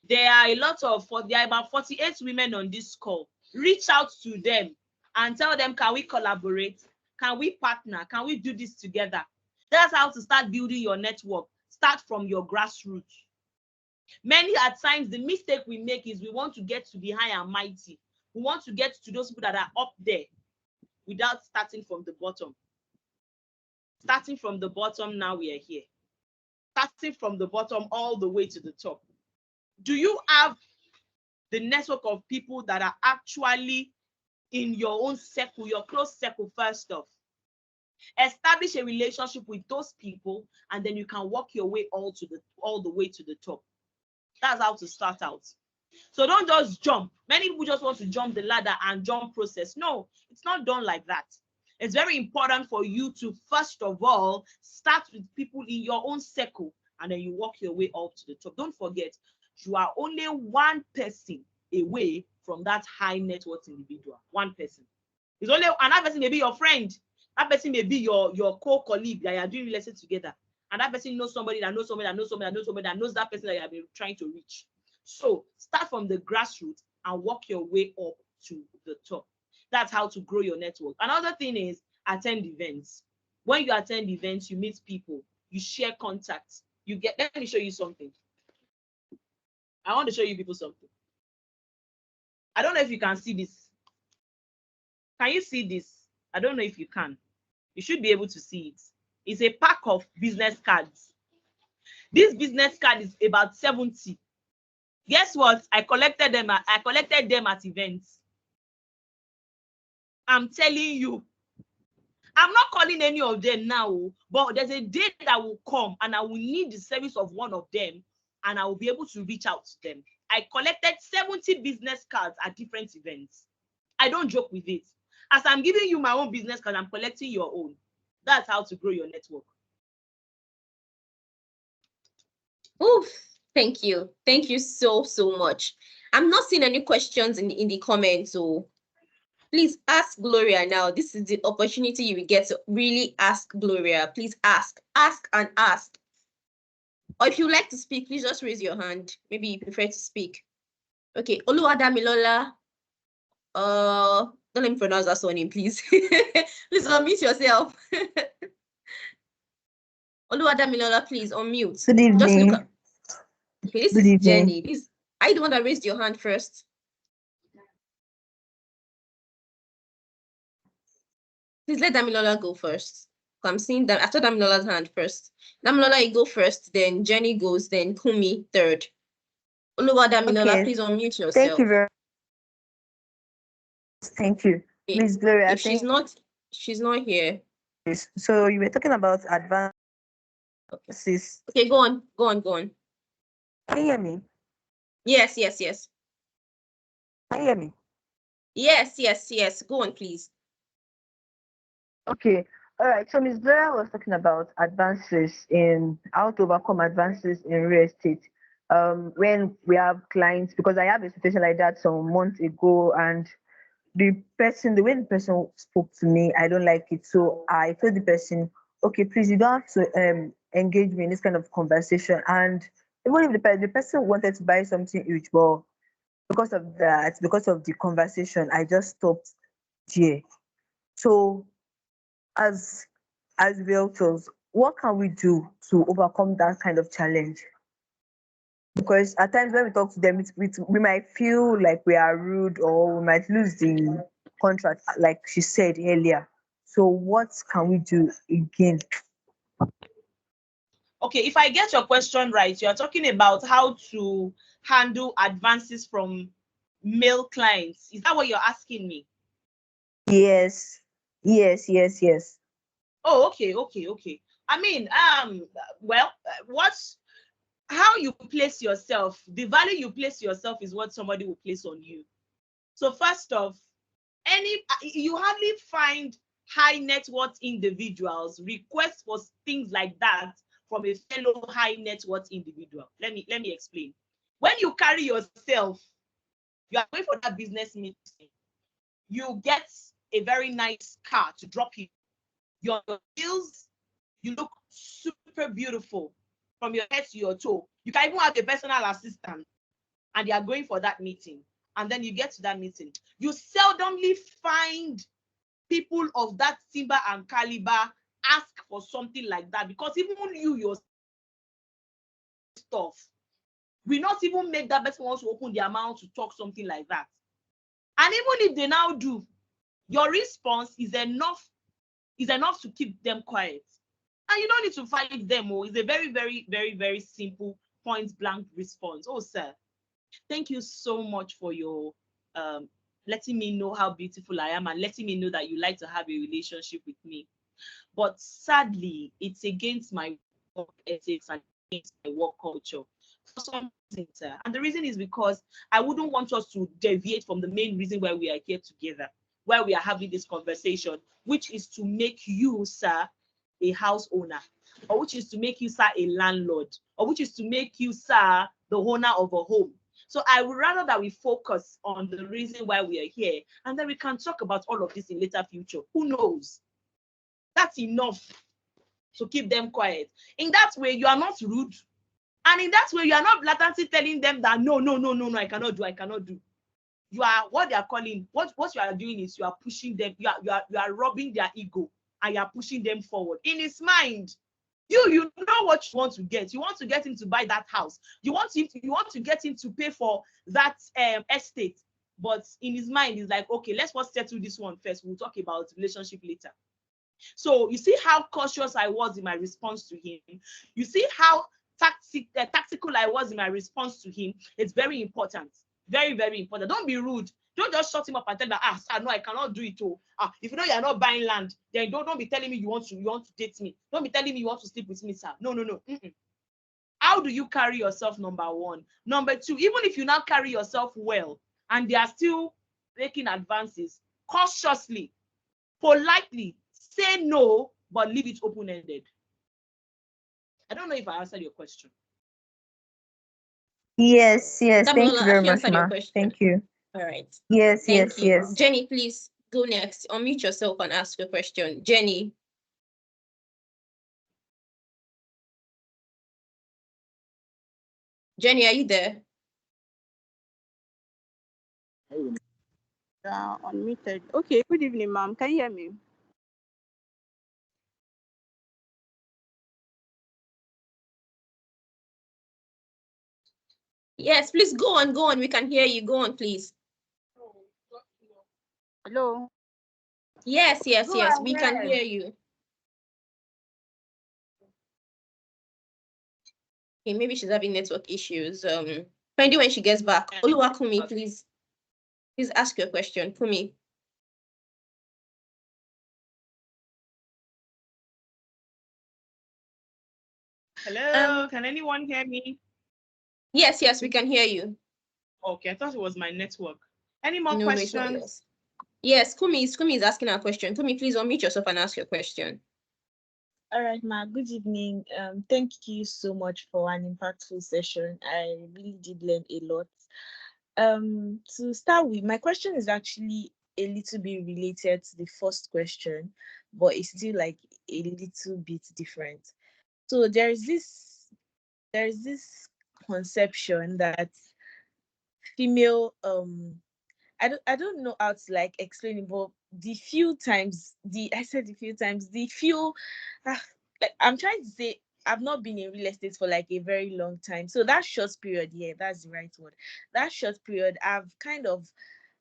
There are about 48 women on this call. Reach out to them and tell them, can we collaborate? Can we partner? Can we do this together? That's how to start building your network. Start from your grassroots. Many at times, the mistake we make is we want to get to the high and mighty. We want to get to those people that are up there without starting from the bottom. Starting from the bottom, now we are here. Starting from the bottom all the way to the top. Do you have the network of people that are actually in your own circle, your close circle first off? Establish a relationship with those people, and then you can work your way all the way to the top. That's how to start out. So don't just jump. Many people just want to jump the ladder and jump process. No, it's not done like that. It's very important for you to, first of all, start with people in your own circle, and then you work your way up to the top. Don't forget, you are only one person away from that high net worth individual. One person. It's only, and that person may be your friend. That person may be your co-colleague that you are doing real estate together. And that person knows somebody that knows somebody that knows somebody that knows somebody that knows that person that you have been trying to reach. So start from the grassroots and work your way up to the top. That's how to grow your network. Another thing is attend events. When you attend events, you meet people, you share contacts. Let me show you something. I want to show you people something. I don't know if you can see this. Can you see this? I don't know if you can. You should be able to see it. It's a pack of business cards. This business card is about 70. Guess what? I collected them at events. I'm telling you. I'm not calling any of them now, but there's a day that will come and I will need the service of one of them and I will be able to reach out to them. I collected 70 business cards at different events. I don't joke with it. As I'm giving you my own business card, I'm collecting your own. That's how to grow your network. Oof, thank you. Thank you so much. I'm not seeing any questions in the comments, so please ask Gloria now. This is the opportunity you will get to really ask Gloria. Please ask and ask. Or if you like to speak, please just raise your hand. Maybe you prefer to speak. Okay, Oluwadamilola. Don't let me pronounce that surname, please. Please unmute yourself. Oluwadamilola, please unmute. Good evening. Just look up. Okay, this Good is evening. Jenny. I the one that raised your hand first. Please let Damilola go first. I'm seeing that after Damilola's hand first. Damilola, you go first, then Jenny goes, then Kumi third. Oluwadamilola, Okay. please unmute yourself. Thank you very much. Thank you. Miss Gloria. If she's not here. So you were talking about advances. Okay, go on. Can you hear me? Yes. Can you hear me? Yes. Go on, please. Okay. All right. So Miss Gloria was talking about advances in how to overcome advances in real estate. when we have clients, because I have a situation like that some months ago, and the way the person spoke to me, I don't like it. So I told the person, okay, please, you don't have to engage me in this kind of conversation. And even if the person wanted to buy something huge, but because of the conversation, I just stopped there. So as realtors, what can we do to overcome that kind of challenge? Because at times when we talk to them, we might feel like we are rude, or we might lose the contract, like she said earlier. So what can we do again? Okay, if I get your question right, you're talking about how to handle advances from male clients. Is that what you're asking me? Yes, yes. Oh, okay. I mean, well, how you place yourself, the value you place yourself is what somebody will place on you. So first off, you hardly find high net worth individuals request for things like that from a fellow high net worth individual. Let me explain. When you carry yourself, you are going for that business meeting, you get a very nice car to drop you. Your heels, you look super beautiful from your head to your toe. You can even have a personal assistant, and they are going for that meeting. And then you get to that meeting. You seldomly find people of that timber and caliber ask for something like that, because even you yourself will not even make that person want to open their mouth to talk something like that. And even if they now do, your response is enough to keep them quiet. And you don't need to fight them. It's a very, very, very, very simple point blank response. Oh, sir, thank you so much for your letting me know how beautiful I am and letting me know that you like to have a relationship with me. But sadly, it's against my work ethics and against my work culture for some reason, sir. And the reason is because I wouldn't want us to deviate from the main reason why we are here together, why we are having this conversation, which is to make you, sir, a house owner, or which is to make you, sir, a landlord, or which is to make you, sir, the owner of a home. So I would rather that we focus on the reason why we are here, and then we can talk about all of this in later future. Who knows? That's enough to keep them quiet. In that way, you are not rude. And in that way, you are not blatantly telling them that no, I cannot do. You are what they are calling, what you are doing is you are pushing them, you are robbing their ego, and you are pushing them forward. In his mind, you know what you want to get. You want to get him to buy that house. You want to get him to pay for that estate. But in his mind, he's like, okay, let's first settle this one first. We'll talk about relationship later. So you see how cautious I was in my response to him. You see how tactical I was in my response to him. It's very important. Very, very important. Don't be rude. Don't just shut him up and tell him, sir, no, I cannot do it. If you know you're not buying land, then don't be telling me you want to date me. Don't be telling me you want to sleep with me, sir. No. How do you carry yourself, number one? Number two, even if you now carry yourself well and they are still making advances, cautiously, politely, say no, but leave it open-ended. I don't know if I answered your question. Yes. Damilola, Thank you very have you much, answered your ma. question? Thank you. All right. Yes. Thank you. Jenny, please go next. Unmute yourself and ask your question. Jenny. Jenny, are you there? Unmuted. Okay, good evening, ma'am. Can you hear me? Yes, please go on. We can hear you. Go on, please. Hello. Yes. We can hear you. Okay, maybe she's having network issues. Find when she gets back. Oluwakumi, please ask your question. Kumi. Hello, can anyone hear me? Yes, we can hear you. Okay, I thought it was my network. Any more No, questions? No, it's not yours. Yes, Kumi is asking a question. Kumi, please unmute yourself and ask your question. All right, Ma. Good evening. Thank you so much for an impactful session. I really did learn a lot. To start with, my question is actually a little bit related to the first question, but it's still like a little bit different. So there's this conception that female I don't know how to like explain it, but the few like I'm trying to say I've not been in real estate for like a very long time. So that short period, yeah, that's the right word. That short period, I've kind of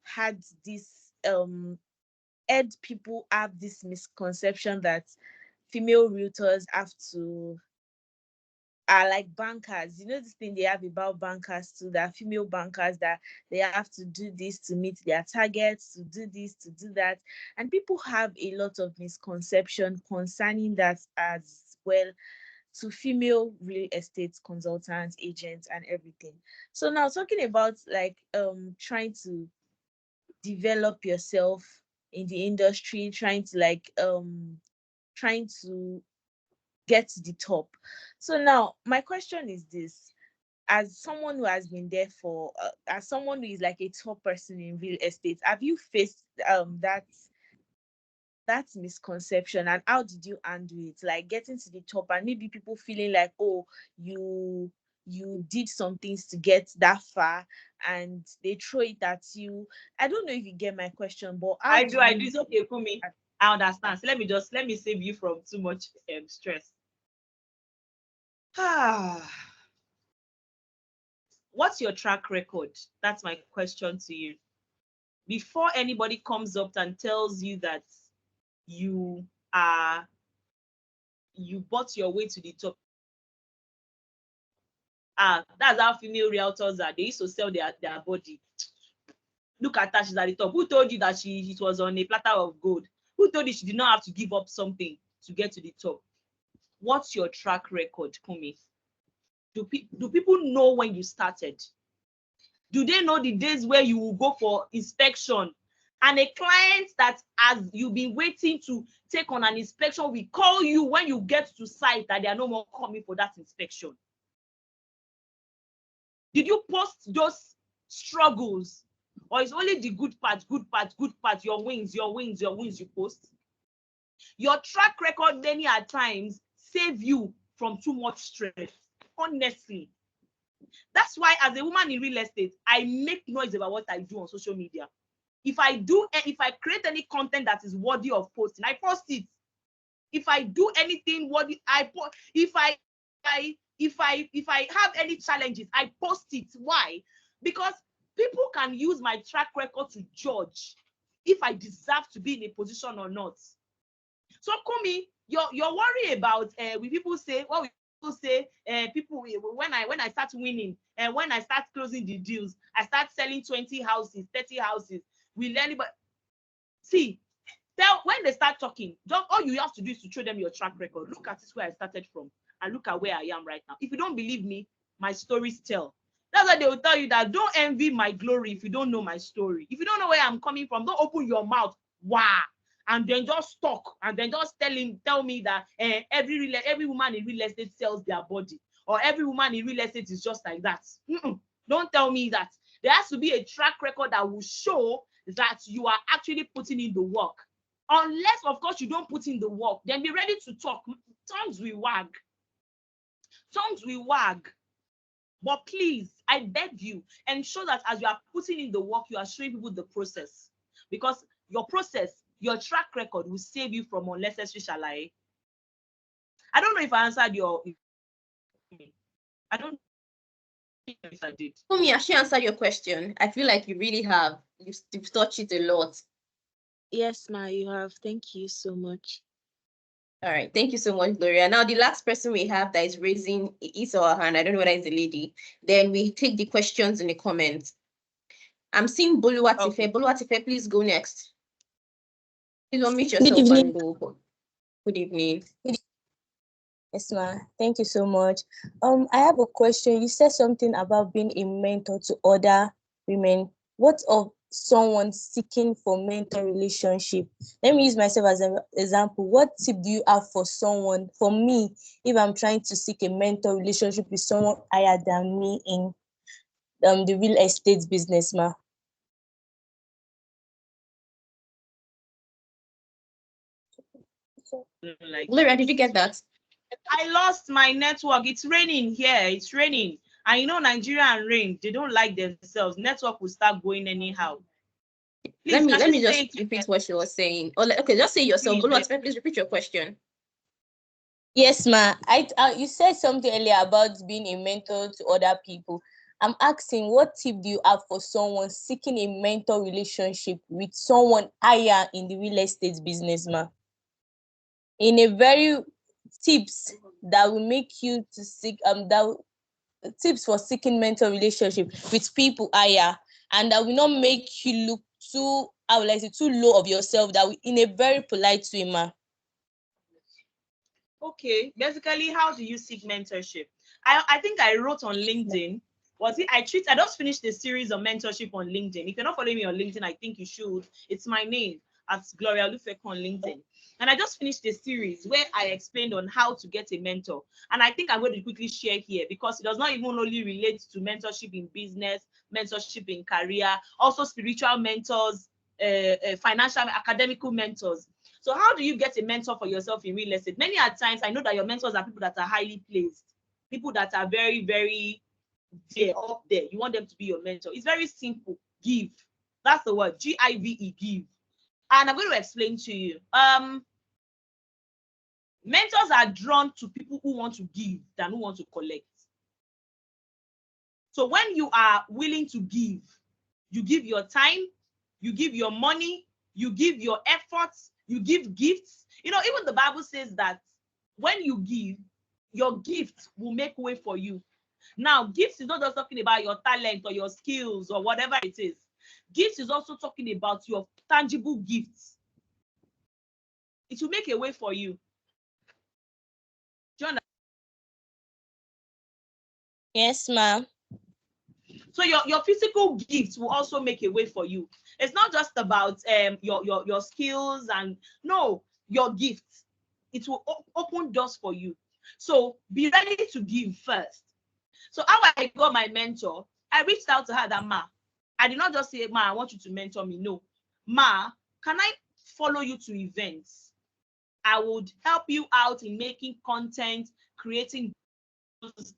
had this heard people have this misconception that female realtors have to are like bankers. You know this thing they have about bankers too, that female bankers that they have to do this to meet their targets, to do this, to do that. And people have a lot of misconception concerning that as well to female real estate consultants, agents, and everything. So now talking about like trying to develop yourself in the industry, trying to get to the top. So now my question is this: as someone who has been there for as someone who is like a top person in real estate, have you faced that misconception, and how did you handle it, like getting to the top and maybe people feeling like, oh, you did some things to get that far and they throw it at you? I don't know if you get my question, but how I do do. you It's okay, Kumi. I understand. So let me save you from too much stress. What's your track record? That's my question to you. Before anybody comes up and tells you that you bought your way to the top. That's how female realtors are. They used to sell their body. Look at her, she's at the top. Who told you that it was on a platter of gold? Who told you she did not have to give up something to get to the top? What's your track record, Kumi? Do people know when you started? Do they know the days where you will go for inspection and a client that as you've been waiting to take on an inspection will call you when you get to site that they are no more coming for that inspection? Did you post those struggles, or is only the good part, your wins you post? Your track record many at times save you from too much stress, honestly. That's why as a woman in real estate, I make noise about what I do on social media. If I create any content that is worthy of posting, I post it. If I do anything worthy, I post. If I have any challenges, I post it. Why? Because people can use my track record to judge if I deserve to be in a position or not. So Kumi, your worry about when people say people when I start winning and when I start closing the deals, I start selling 20 houses, 30 houses. Will anybody see? When they start talking, all you have to do is to show them your track record. Look at this where I started from and look at where I am right now. If you don't believe me, my stories tell. That's why they will tell you that don't envy my glory if you don't know my story. If you don't know where I'm coming from, don't open your mouth. Wow. And then just talk and then just tell me that every woman in real estate sells their body, or every woman in real estate is just like that. Don't tell me that. There has to be a track record that will show that you are actually putting in the work. Unless, of course, you don't put in the work, then be ready to talk. Tongues will wag. But please, I beg you, ensure that as you are putting in the work, you are showing people the process. Because your process, your track record will save you from unnecessary shalaye. I don't know if I answered your... I don't know if I did. Kumi, I should answer your question. I feel like you really have. You've touched it a lot. Yes, Ma, you have. Thank you so much. All right. Thank you so much, Gloria. Now, the last person we have that is raising his or her hand, I don't know whether it's a lady. Then we take the questions in the comments. I'm seeing Boluwatife. Okay. Boluwatife, please go next. Please unmute yourself and go. Good evening. Yes, ma. Thank you so much. I have a question. You said something about being a mentor to other women. What of someone seeking for mentor relationship? Let me use myself as an example. What tip do you have for someone, for me, if I'm trying to seek a mentor relationship with someone higher than me in the real estate business, ma? Gloria, did you get that? I lost my network. It's raining here. It's raining. And you know, Nigeria and rain, they don't like themselves. Network will start going anyhow. Please, let me just repeat what she was saying. Okay, just say yourself. Olufeko, please repeat your question. Yes, ma. You said something earlier about being a mentor to other people. I'm asking, what tip do you have for someone seeking a mentor relationship with someone higher in the real estate business, ma? In a very tips that will make you to seek tips for seeking mentor relationship with people higher, and that will not make you look too, I would like to say, too low of yourself, that will, in a very polite way, ma. Okay, basically, how do you seek mentorship? I think I wrote on LinkedIn. I just finished the series of mentorship on LinkedIn. If you're not following me on LinkedIn, I think you should. It's my name at Gloria Olufeko on LinkedIn. And I just finished the series where I explained on how to get a mentor. And I think I'm going to quickly share here, because it does not even only relate to mentorship in business, mentorship in career, also spiritual mentors, financial, academical mentors. So how do you get a mentor for yourself in real estate? Many at times, I know that your mentors are people that are highly placed, people that are very, very up there. You want them to be your mentor. It's very simple. Give. That's the word. Give. Give. And I'm going to explain to you. Mentors are drawn to people who want to give than who want to collect. So when you are willing to give, you give your time, you give your money, you give your efforts, you give gifts. You know, even the Bible says that when you give, your gift will make way for you. Now, gifts is not just talking about your talent or your skills or whatever it is. Gifts is also talking about your tangible gifts. It will make a way for you. Do you understand? Yes, ma'am. So your physical gifts will also make a way for you. It's not just about your skills, and no, your gifts. It will open doors for you. So be ready to give first. So how I got my mentor, I reached out to her that, ma, I did not just say, ma, I want you to mentor me. No, ma, can I follow you to events? I would help you out in making content, creating.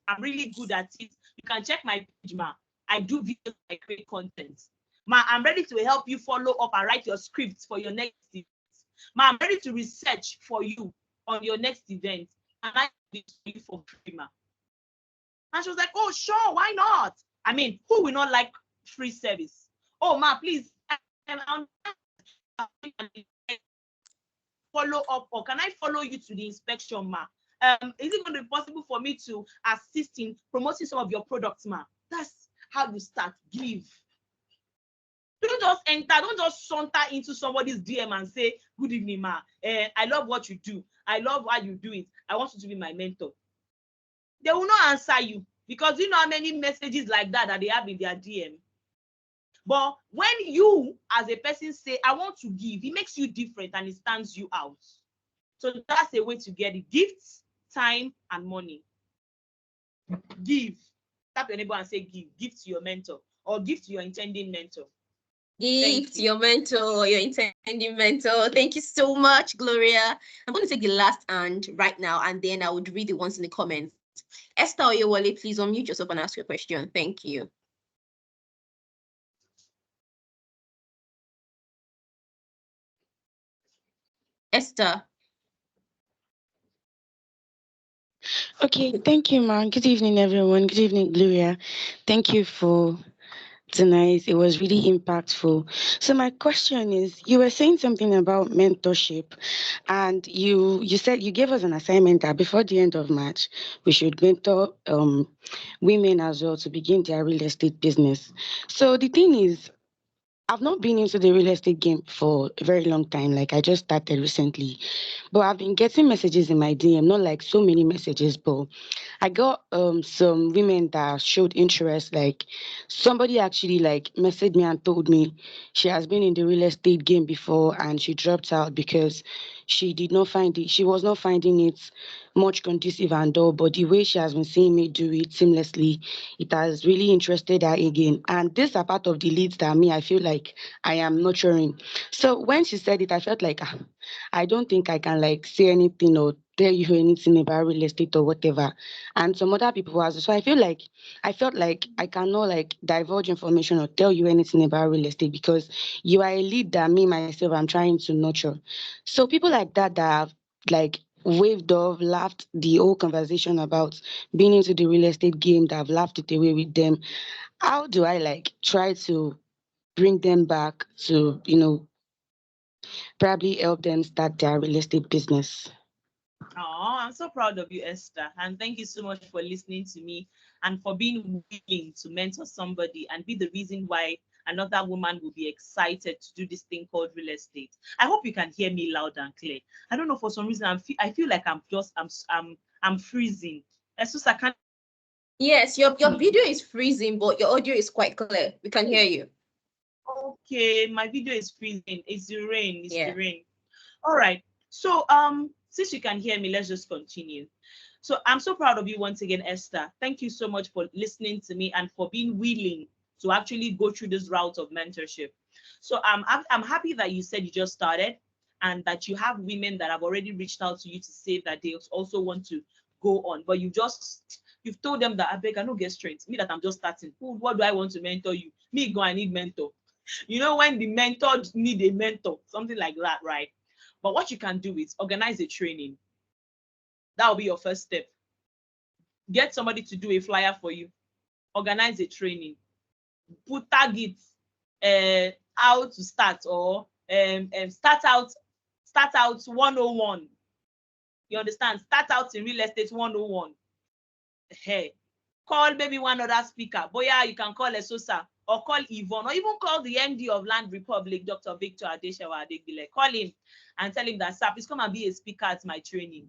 I'm really good at it. You can check my page, ma. I do videos, I create content. Ma, I'm ready to help you follow up and write your scripts for your next event. Ma, I'm ready to research for you on your next event. And I do this for you for free, ma. And she was like, oh, sure, why not? I mean, who will not like free service? Oh, ma, please, follow up, or can I follow you to the inspection, ma? Is it going to be possible for me to assist in promoting some of your products, ma? That's how you start. Give. Don't just enter, don't just saunter into somebody's DM and say, good evening, ma. I love what you do. I love how you do it. I want you to be my mentor. They will not answer you, because you know how many messages like that they have in their DM. But when you, as a person, say, I want to give, it makes you different and it stands you out. So that's a way to get it. Gifts, time, and money. Give. Tap your neighbor and say, give. Give to your mentor, or give to your intending mentor. Give to your mentor, your intending mentor. Thank you so much, Gloria. I'm going to take the last and right now, and then I would read the ones in the comments. Esther Oyewole, please unmute yourself and ask your question. Thank you. Esther. Okay, thank you, ma'am. Good evening, everyone. Good evening, Gloria. Thank you for tonight. It was really impactful. So my question is, you were saying something about mentorship, and you said you gave us an assignment that before the end of March, we should mentor women as well to begin their real estate business. So the thing is, I've not been into the real estate game for a very long time. Like I just started recently, but I've been getting messages in my DM. Not like so many messages, but I got some women that showed interest. Like somebody actually like messaged me and told me she has been in the real estate game before and she dropped out because she was not finding it much conducive and all. But the way she has been seeing me do it seamlessly, it has really interested her again. And these are part of the leads that me I feel like I am nurturing. So when she said it, I felt like I don't think I can like say anything or tell you anything about real estate or whatever. And some other people as well. So I felt like I cannot like divulge information or tell you anything about real estate because you are a lead that me myself I'm trying to nurture. So people like that have like waved off, laughed the whole conversation about being into the real estate game, that have laughed it away with them. How do I like try to bring them back to, probably help them start their real estate business? Oh, I'm so proud of you, Esther. And thank you so much for listening to me and for being willing to mentor somebody and be the reason why another woman will be excited to do this thing called real estate. I hope you can hear me loud and clear. I don't know, for some reason I feel like I'm freezing. Esosa, can Yes, your video is freezing, but your audio is quite clear. We can hear you. Okay, my video is freezing. It's the rain. It's Yeah. the rain. All right. So since you can hear me, let's just continue. So I'm so proud of you once again, Esther. Thank you so much for listening to me and for being willing to actually go through this route of mentorship. So I'm happy that you said you just started and that you have women that have already reached out to you to say that they also want to go on, but you've told them that I beg, I don't get strength. Me that I'm just starting. What do I want to mentor you? Me go, I need mentor. You know, when the mentor need a mentor, something like that, right? But what you can do is organize a training. That will be your first step. Get somebody to do a flyer for you. Organize a training. Put targets, how to start, or start out 101. You understand? Start out in real estate 101. Hey, call maybe one other speaker. Boya, you can call Esosa or call Yvonne or even call the MD of Land Republic, Dr. Victor Adeshawa Adegbile. Call him and tell him that, sir, please come and be a speaker at my training.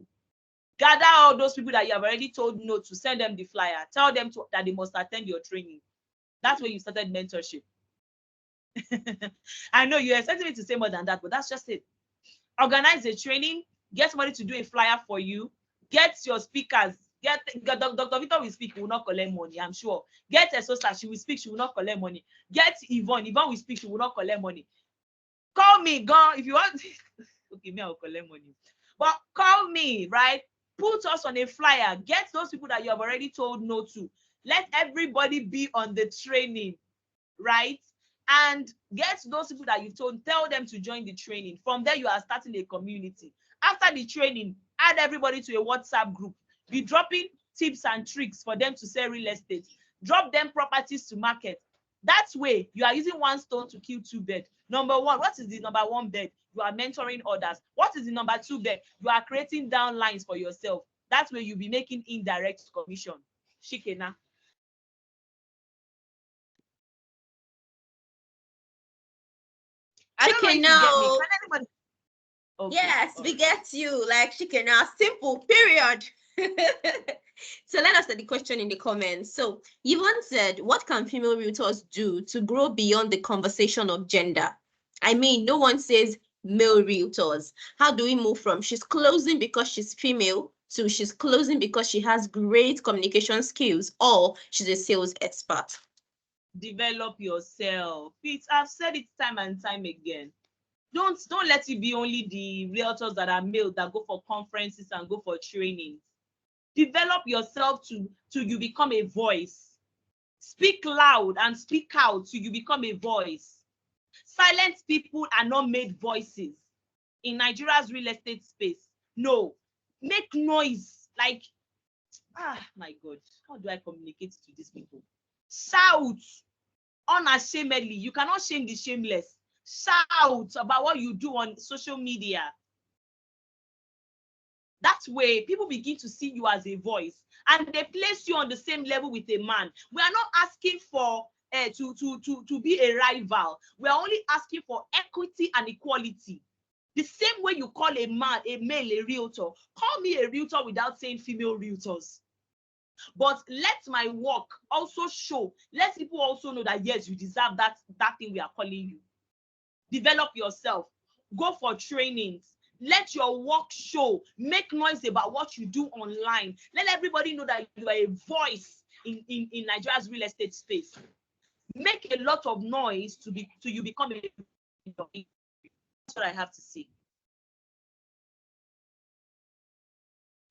Gather all those people that you have already told no to, send them the flyer. Tell them that they must attend your training. That's where you started mentorship. I know you're expecting me to say more than that, but that's just it. Organize a training, get somebody to do a flyer for you, get your speakers, get Dr. Victor will speak, he will not collect money, I'm sure. Get Esosa, she will speak, she will not collect money. Get Yvonne will speak, she will not collect money. Call me, gone if you want. Okay, me, I will collect money. But call me, right? Put us on a flyer. Get those people that you have already told no to. Let everybody be on the training, right? And get those people that you've told, tell them to join the training. From there, you are starting a community. After the training, add everybody to a WhatsApp group. Be dropping tips and tricks for them to sell real estate. Drop them properties to market. That way, you are using one stone to kill two birds. Number one, what is the number one bird? You are mentoring others. What is the number two bird? You are creating downlines for yourself. That way, you'll be making indirect commission. Shikena. I don't know if you get me. Can anybody? Okay. Yes, we get you. Like Shikena, simple, period. So let us set the question in the comments. So Yvonne said, what can female realtors do to grow beyond the conversation of gender? I mean, no one says male realtors. How do we move from she's closing because she's female to she's closing because she has great communication skills or she's a sales expert? Develop yourself. I've said it time and time again. Don't let it be only the realtors that are male that go for conferences and go for trainings. Develop yourself to you become a voice. Speak loud and speak out till you become a voice. Silent people are not made voices in Nigeria's real estate space. No, make noise. Like, my God, how do I communicate to these people? Shout unashamedly. You cannot shame the shameless. Shout about what you do on social media. That way, people begin to see you as a voice and they place you on the same level with a man. We are not asking for to be a rival. We are only asking for equity and equality. The same way you call a male a realtor, call me a realtor without saying female realtors. But let my work also show, let people also know that yes, you deserve that thing we are calling you. Develop yourself, go for trainings, let your work show, make noise about what you do online. Let everybody know that you are a voice in Nigeria's real estate space. Make a lot of noise to you become a. That's what I have to say.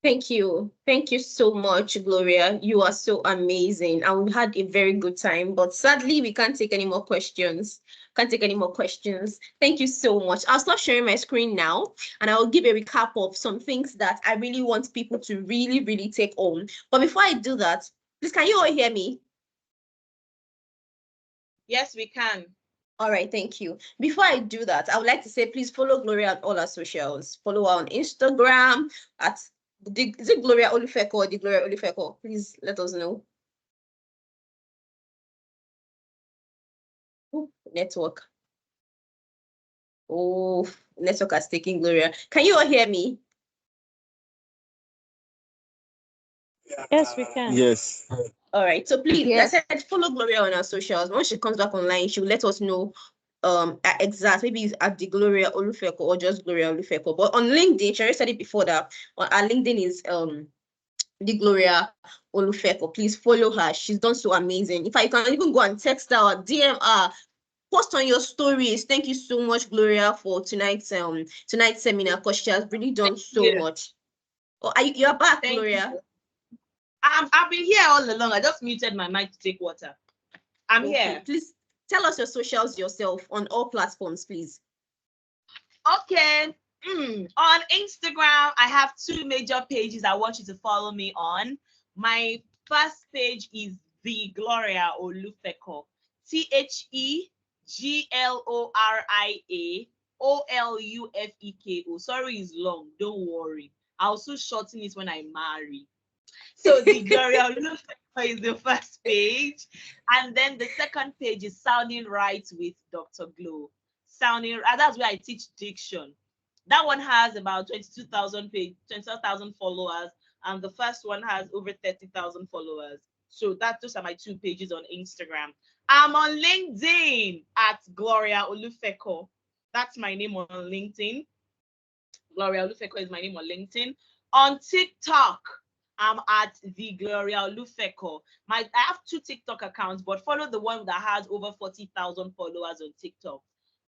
Thank you. Thank you so much, Gloria. You are so amazing. And we had a very good time, but sadly, we can't take any more questions. Can't take any more questions. Thank you so much. I'll stop sharing my screen now, and I will give a recap of some things that I really want people to really, really take home. But before I do that, please, can you all hear me? Yes, we can. All right, thank you. Before I do that, I would like to say, please follow Gloria on all our socials. Follow her on Instagram at is it Gloria Olufeko or the Gloria Olufeko? Please let us know. Ooh, network. Oh, network has taken Gloria. Can you all hear me? Yes, we can. Yes. All right. So please, Yes. I said follow Gloria on our socials. Once she comes back online, she will let us know exact, maybe it's at the Gloria Olufeko or just Gloria Olufeko. But on LinkedIn, she already said it before that our LinkedIn is the Gloria Olufeko. Please follow her. She's done so amazing. In fact, you can even go and text her or DM her, post on your stories. Thank you so much, Gloria, for tonight's seminar, because she has really done so much. Oh, you're back, Thank Gloria. you. I've been here all along. I just muted my mic to take water. I'm here. Please tell us your socials yourself on all platforms, please. Okay. On Instagram, I have 2 major pages I want you to follow me on. My first page is the Gloria Olufeko. TheGloriaOlufeko. Sorry, it's long. Don't worry. I'll also shorten it when I marry. So the Gloria Olufeko is the first page. And then the second page is Sounding Right with Dr. Glow. That's where I teach diction. That one has about 22,000 followers, and the first one has over 30,000 followers. So those are my 2 pages on Instagram. I'm on LinkedIn at Gloria Olufeko. That's my name on LinkedIn. Gloria Olufeko is my name on LinkedIn. On TikTok, I'm at the Gloria Olufeko. I have 2 TikTok accounts, but follow the one that has over 40,000 followers on TikTok.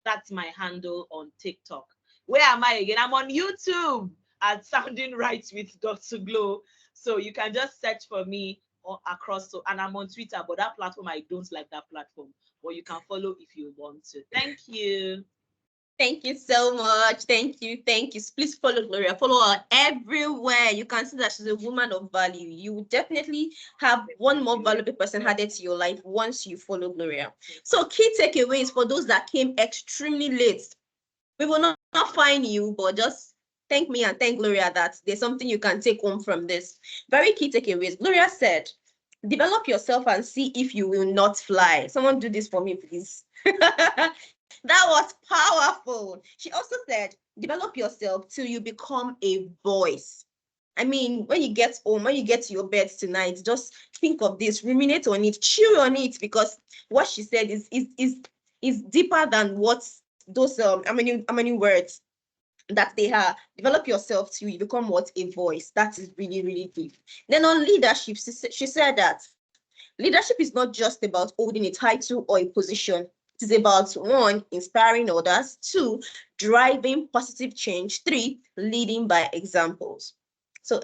That's my handle on TikTok. Where am I again? I'm on YouTube at Sounding Right with Dr. Glow. So you can just search for me across. And I'm on Twitter, but that platform, I don't like that platform. But you can follow if you want to. Thank you. Thank you so much. Thank you. Thank you. Please follow Gloria. Follow her everywhere. You can see that she's a woman of value. You will definitely have one more valuable person added to your life once you follow Gloria. So key takeaways for those that came extremely late. We will not find you, but just thank me and thank Gloria that there's something you can take home from this. Very key takeaways. Gloria said, develop yourself and see if you will not fly. Someone do this for me, please. That was powerful. She also said, develop yourself till you become a voice. I mean, when you get home, when you get to your bed tonight, just think of this, ruminate on it, chew on it, because what she said is deeper than what those how many words that they are. Develop yourself till you become what? A voice. That is really, really deep. Then on leadership, she said that leadership is not just about holding a title or a position. It is about 1, inspiring others, 2, driving positive change, 3, leading by examples. So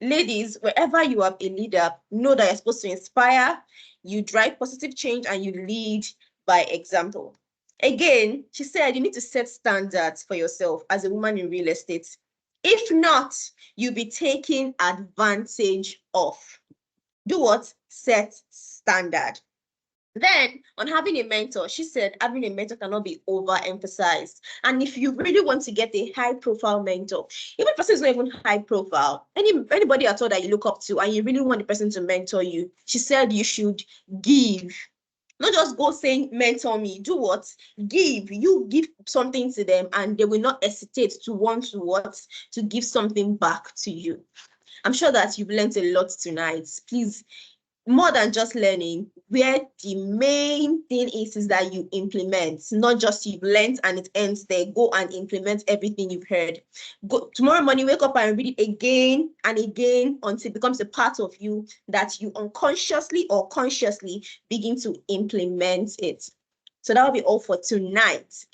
ladies, wherever you are a leader, know that you're supposed to inspire, you drive positive change, and you lead by example. Again, she said you need to set standards for yourself as a woman in real estate. If not, you'll be taken advantage of. Do what? Set standard. Then, on having a mentor, she said having a mentor cannot be overemphasized. And if you really want to get a high-profile mentor, even if the person is not even high-profile, anybody at all that you look up to, and you really want the person to mentor you, she said you should give. Not just go saying, mentor me. Do what? Give. You give something to them, and they will not hesitate to want to what? To give something back to you. I'm sure that you've learned a lot tonight. Please, more than just learning, where the main thing is that you implement, not just you've learned and it ends there. Go and implement everything you've heard. Go tomorrow morning, wake up and read it again and again until it becomes a part of you that you unconsciously or consciously begin to implement it. So that will be all for tonight.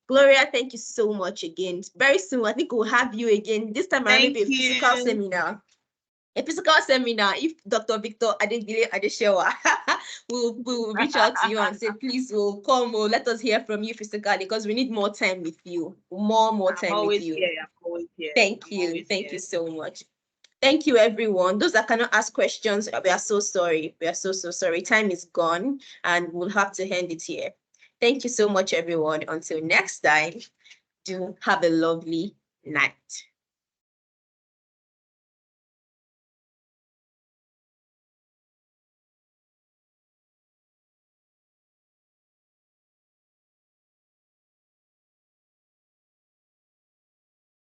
Gloria, thank you so much again. Very soon, I think we'll have you again. This time around, maybe a physical seminar. A physical seminar, if Dr. Victor Adeshewa will reach out to you and say, please, will come, let us hear from you physically, because we need more time with you. More time with you. I'm always here. Thank you so much. Thank you, everyone. Those that cannot ask questions, we are so sorry. We are so sorry. Time is gone, and we'll have to end it here. Thank you so much, everyone. Until next time, do have a lovely night.